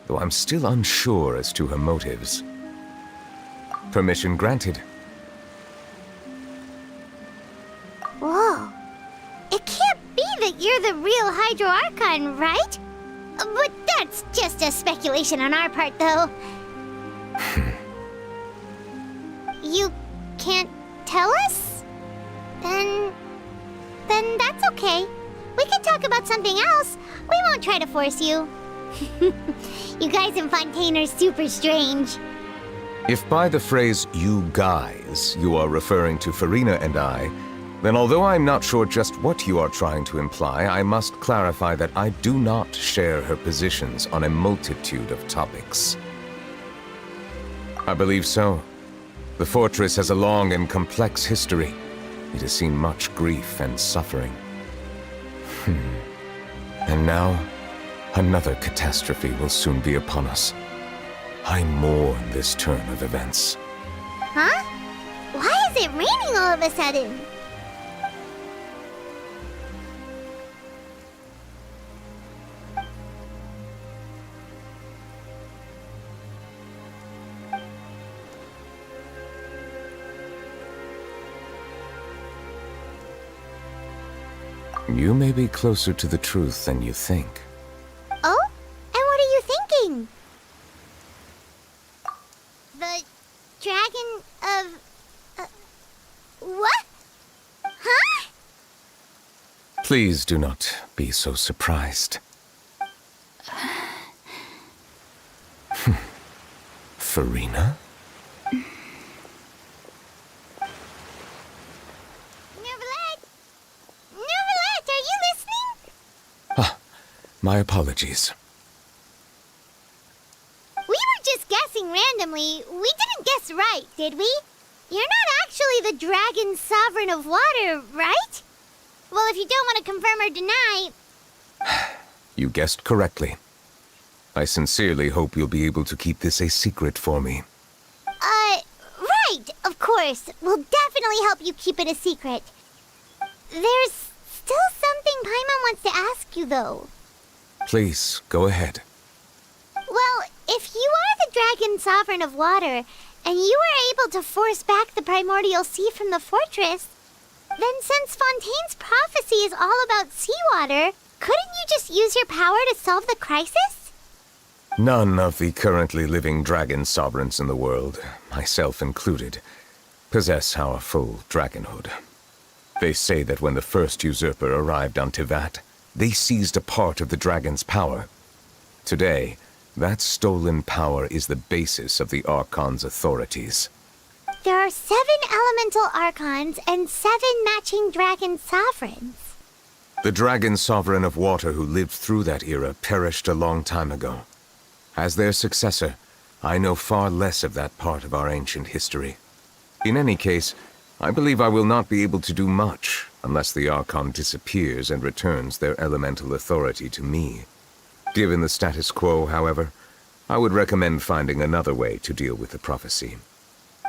though I'm still unsure as to her motives. Permission granted. Whoa. It can't be that you're the real Hydro Archon, right? But that's just a speculation on our part, though. You can't tell us? Then that's okay. We can talk about something else. We won't try to force you. You guys in Fontaine are super strange. If by the phrase, you guys, you are referring to Farina and I, then although I'm not sure just what you are trying to imply, I must clarify that I do not share her positions on a multitude of topics. I believe so. The fortress has a long and complex history. It has seen much grief and suffering. And now, another catastrophe will soon be upon us. I mourn this turn of events. Huh? Why is it raining all of a sudden? You may be closer to the truth than you think. Oh? And what are you thinking? The dragon of... what? Huh? Please do not be so surprised. Farina? My apologies. We were just guessing randomly. We didn't guess right, did we? You're not actually the Dragon Sovereign of Water, right? Well, if you don't want to confirm or deny... You guessed correctly. I sincerely hope you'll be able to keep this a secret for me. Right, of course. We'll definitely help you keep it a secret. There's still something Paimon wants to ask you, though. Please, go ahead. Well, if you are the Dragon Sovereign of Water, and you were able to force back the primordial sea from the fortress, then since Fontaine's prophecy is all about seawater, couldn't you just use your power to solve the crisis? None of the currently living dragon sovereigns in the world, myself included, possess our full dragonhood. They say that when the first usurper arrived on Tivat, they seized a part of the dragon's power. Today, that stolen power is the basis of the Archon's authorities. There are 7 elemental Archons and 7 matching dragon sovereigns. The dragon sovereign of water who lived through that era perished a long time ago. As their successor, I know far less of that part of our ancient history. In any case, I believe I will not be able to do much unless the Archon disappears and returns their elemental authority to me. Given the status quo, however, I would recommend finding another way to deal with the prophecy.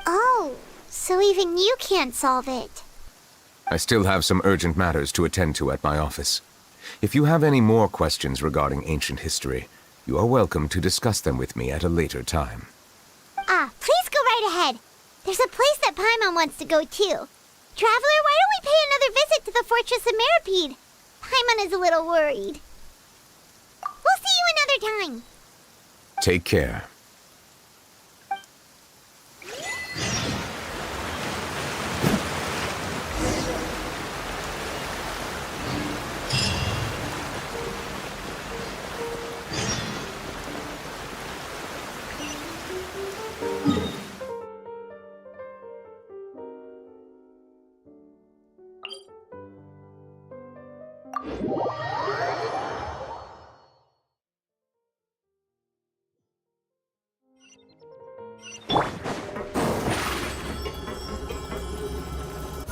Oh, so even you can't solve it. I still have some urgent matters to attend to at my office. If you have any more questions regarding ancient history, you are welcome to discuss them with me at a later time. Please go right ahead. There's a place that Paimon wants to go too. Traveler, why don't we pay another visit to the Fortress of Meripede? Paimon is a little worried. We'll see you another time. Take care.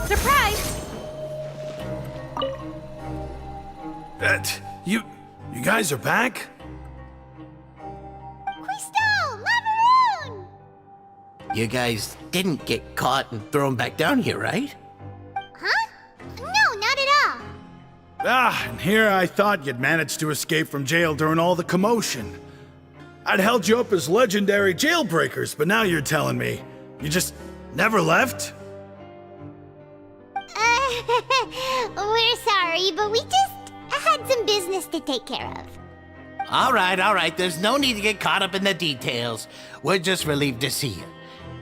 Surprise! You guys are back? Quisto! Macaroon! You guys didn't get caught and thrown back down here, right? Huh? No, not at all. And here I thought you'd managed to escape from jail during all the commotion. I'd held you up as legendary jailbreakers, but now you're telling me you just never left? We're sorry, but we just had some business to take care of. All right. There's no need to get caught up in the details. We're just relieved to see you.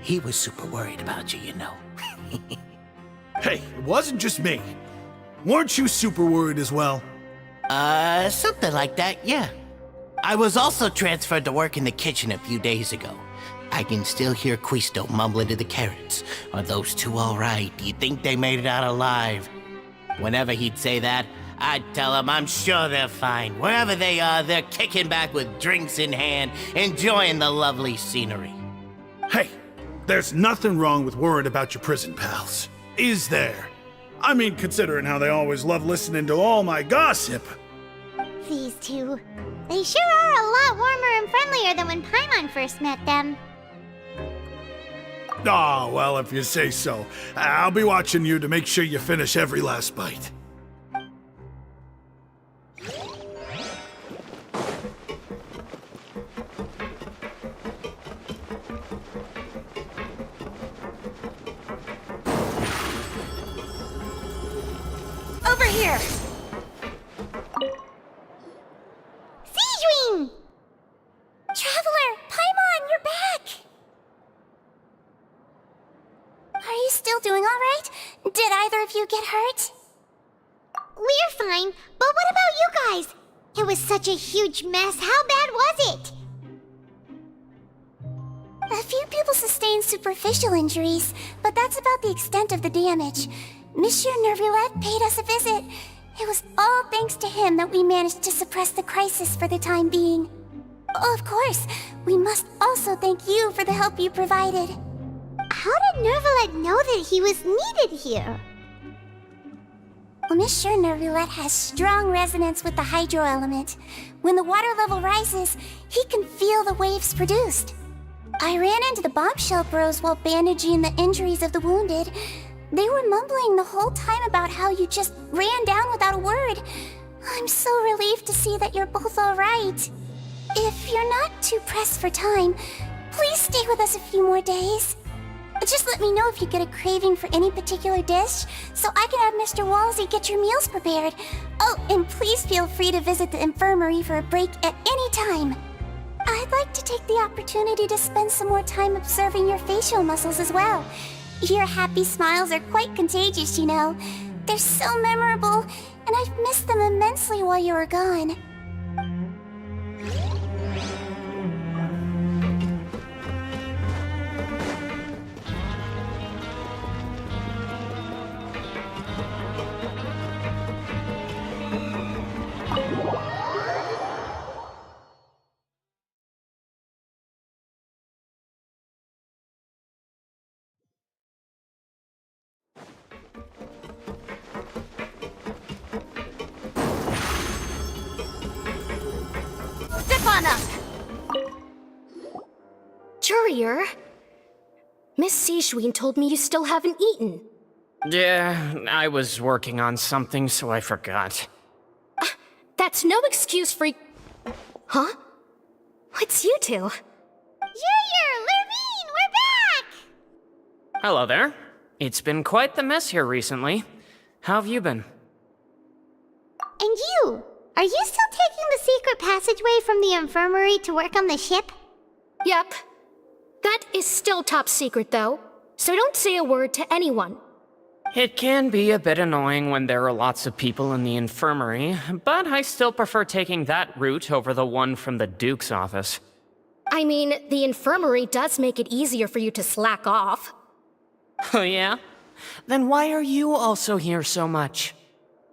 He was super worried about you, you know. Hey, it wasn't just me. Weren't you super worried as well? Something like that, yeah. I was also transferred to work in the kitchen a few days ago. I can still hear Quisto mumbling to the carrots. Are those two all right? Do you think they made it out alive? Whenever he'd say that, I'd tell him I'm sure they're fine. Wherever they are, they're kicking back with drinks in hand, enjoying the lovely scenery. Hey, there's nothing wrong with worrying about your prison pals. Is there? I mean, considering how they always love listening to all my gossip. These two. They sure are a lot warmer and friendlier than when Paimon first met them. Oh, well, if you say so. I'll be watching you to make sure you finish every last bite. Over here! Siegewing! Traveler, Paimon, you're back! Are you still doing all right? Did either of you get hurt? We're fine, but what about you guys? It was such a huge mess. How bad was it? A few people sustained superficial injuries, but that's about the extent of the damage. Monsieur Nervulette paid us a visit. It was all thanks to him that we managed to suppress the crisis for the time being. Of course, we must also thank you for the help you provided. How did Nervalet know that he was needed here? Well, Miss Sure Nervulet has strong resonance with the hydro element. When the water level rises, he can feel the waves produced. I ran into the bombshell bros while bandaging the injuries of the wounded. They were mumbling the whole time about how you just ran down without a word. I'm so relieved to see that you're both alright. If you're not too pressed for time, please stay with us a few more days. Just let me know if you get a craving for any particular dish, so I can have Mr. Walsey get your meals prepared. Oh, and please feel free to visit the infirmary for a break at any time. I'd like to take the opportunity to spend some more time observing your facial muscles as well. Your happy smiles are quite contagious, you know. They're so memorable, and I've missed them immensely while you were gone. Courier? Miss Sishween told me you still haven't eaten. Yeah, I was working on something, so I forgot. That's no excuse for... Huh? What's you two? Junior! Lurvine! We're back! Hello there. It's been quite the mess here recently. How have you been? And you? Are you still taking the secret passageway from the infirmary to work on the ship? Yep. That is still top secret, though, so don't say a word to anyone. It can be a bit annoying when there are lots of people in the infirmary, but I still prefer taking that route over the one from the Duke's office. I mean, the infirmary does make it easier for you to slack off. Oh yeah? Then why are you also here so much?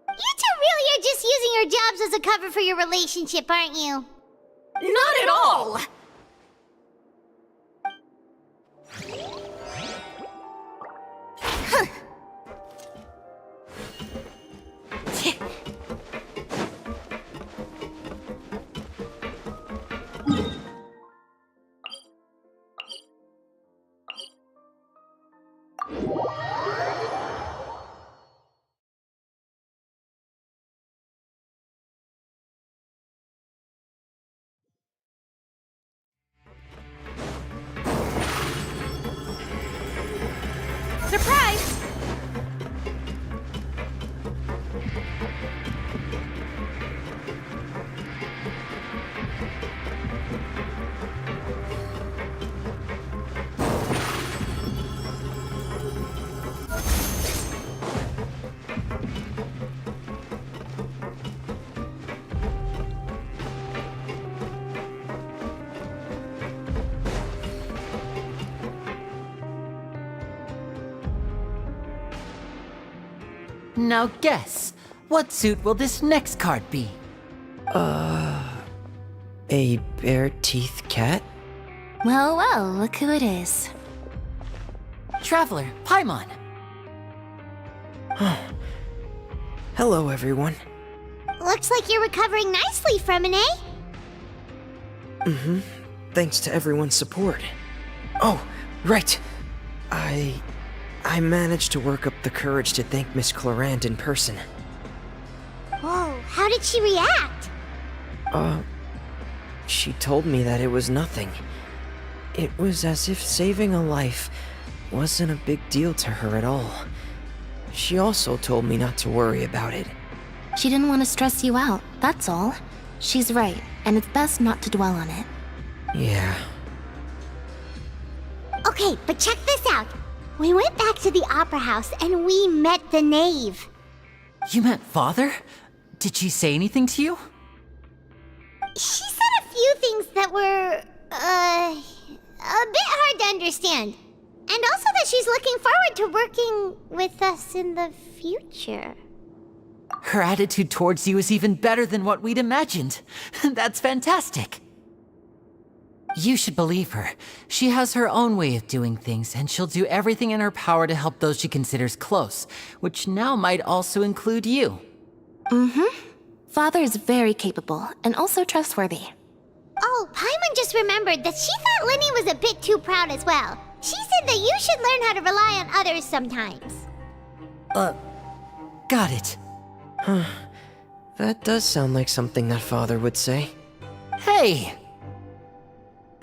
You two really are just using your jobs as a cover for your relationship, aren't you? Not at all! Surprise! Now guess, what suit will this next card be? A bare-teeth cat? Well, well, look who it is. Traveler, Paimon. Hello, everyone. Looks like you're recovering nicely, Fremine. Mm-hmm. Thanks to everyone's support. Oh, right. I managed to work up the courage to thank Miss Clorant in person. Whoa, how did she react? She told me that it was nothing. It was as if saving a life wasn't a big deal to her at all. She also told me not to worry about it. She didn't want to stress you out, that's all. She's right, and it's best not to dwell on it. Yeah. Okay, but check this out. We went back to the opera house and we met the knave. You met Father? Did she say anything to you? She said a few things that were, a bit hard to understand. And also that she's looking forward to working with us in the future. Her attitude towards you is even better than what we'd imagined. That's fantastic. You should believe her. She has her own way of doing things, and she'll do everything in her power to help those she considers close, which now might also include you. Father is very capable and also trustworthy. Oh, Paimon just remembered that she thought Linny was a bit too proud as well. She said that you should learn how to rely on others sometimes. Got it. That does sound like something that Father would say. Hey!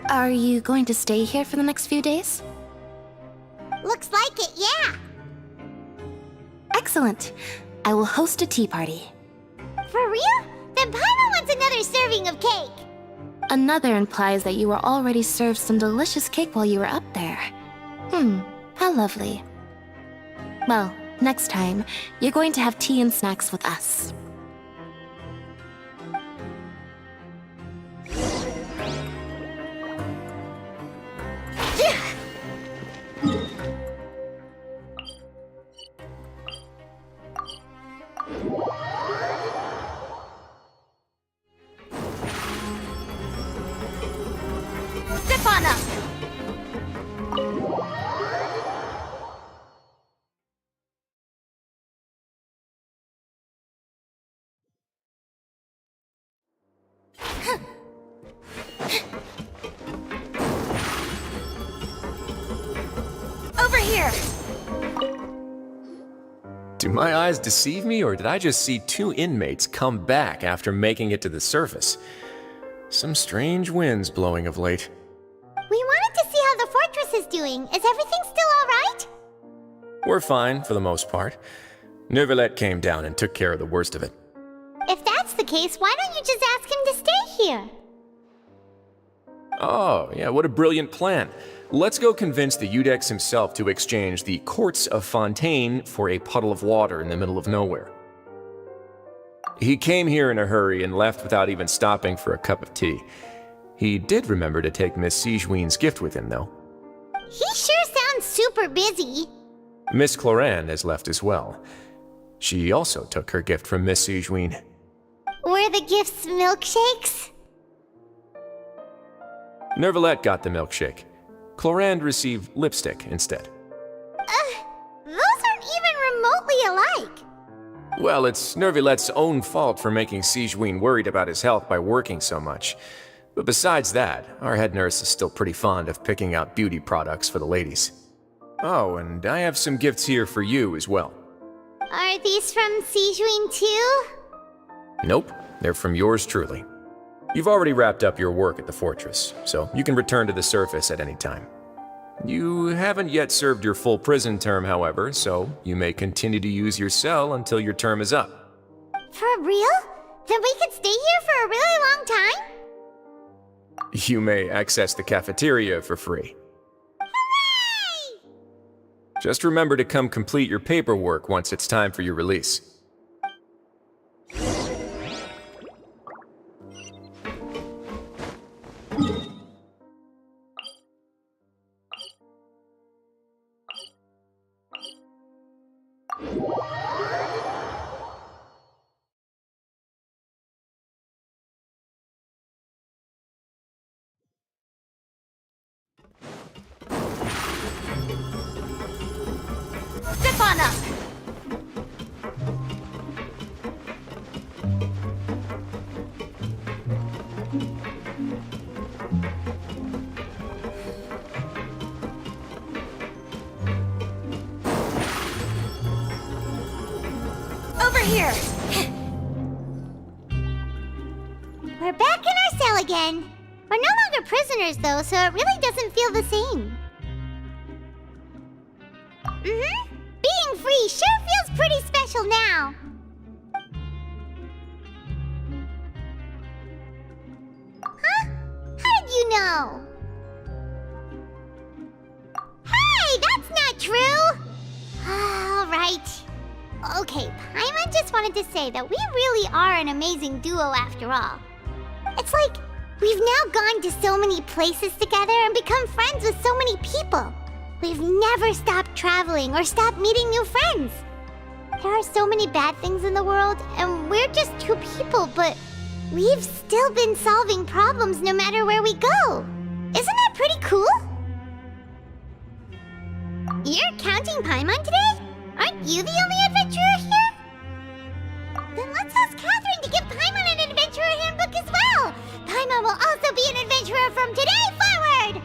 Are you going to stay here for the next few days? Looks like it, yeah. Excellent. I will host a tea party. For real? Then Paimon wants another serving of cake. Another implies that you were already served some delicious cake while you were up there. How lovely. Well, next time, you're going to have tea and snacks with us. Step on up. Over here. Do my eyes deceive me, or did I just see two inmates come back after making it to the surface? Some strange winds blowing of late. We wanted to see how the fortress is doing. Is everything still alright? We're fine, for the most part. Neuvillette came down and took care of the worst of it. If that's the case, why don't you just ask him to stay here? Oh, yeah, what a brilliant plan. Let's go convince the Eudex himself to exchange the Courts of Fontaine for a puddle of water in the middle of nowhere. He came here in a hurry and left without even stopping for a cup of tea. He did remember to take Miss Sigewinne's gift with him, though. He sure sounds super busy. Miss Cloran has left as well. She also took her gift from Miss Sigewinne. Were the gifts milkshakes? Neuvillette got the milkshake. Cloran received lipstick instead. Those aren't even remotely alike. Well, it's Neuvillette's own fault for making Sigewinne worried about his health by working so much. But besides that, our head nurse is still pretty fond of picking out beauty products for the ladies. Oh, and I have some gifts here for you as well. Are these from Sigewinne too? Nope, they're from yours truly. You've already wrapped up your work at the fortress, so you can return to the surface at any time. You haven't yet served your full prison term, however, so you may continue to use your cell until your term is up. For real? Then we could stay here for a really long time? You may access the cafeteria for free. Hooray! Just remember to come complete your paperwork once it's time for your release. Step on up. Over here. We're back in our cell again. We're no longer prisoners though, so it really doesn't feel the same. Being free sure feels pretty special now. Huh? How did you know? Hey, that's not true! Alright. Okay, Paimon just wanted to say that we really are an amazing duo after all. It's like we've now gone to so many places together and become friends with so many people. We've never stopped traveling or stopped meeting new friends. There are so many bad things in the world, and we're just two people, but we've still been solving problems no matter where we go. Isn't that pretty cool? You're counting Paimon today? Aren't you the only adventurer here? Then let's ask Catherine to give Paimon an adventurer handbook as well! Paimon will also be an adventurer from today forward!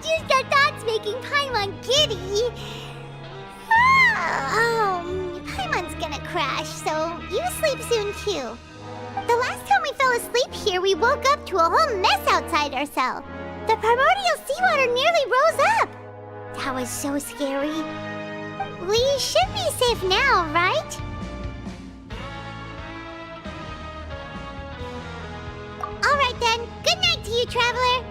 Just the thoughts making Paimon giddy. Paimon's gonna crash, so you sleep soon too. The last time we fell asleep here, we woke up to a whole mess outside our cell. The primordial seawater nearly rose up. That was so scary. We should be safe now, right? Alright then, good night to you, Traveler.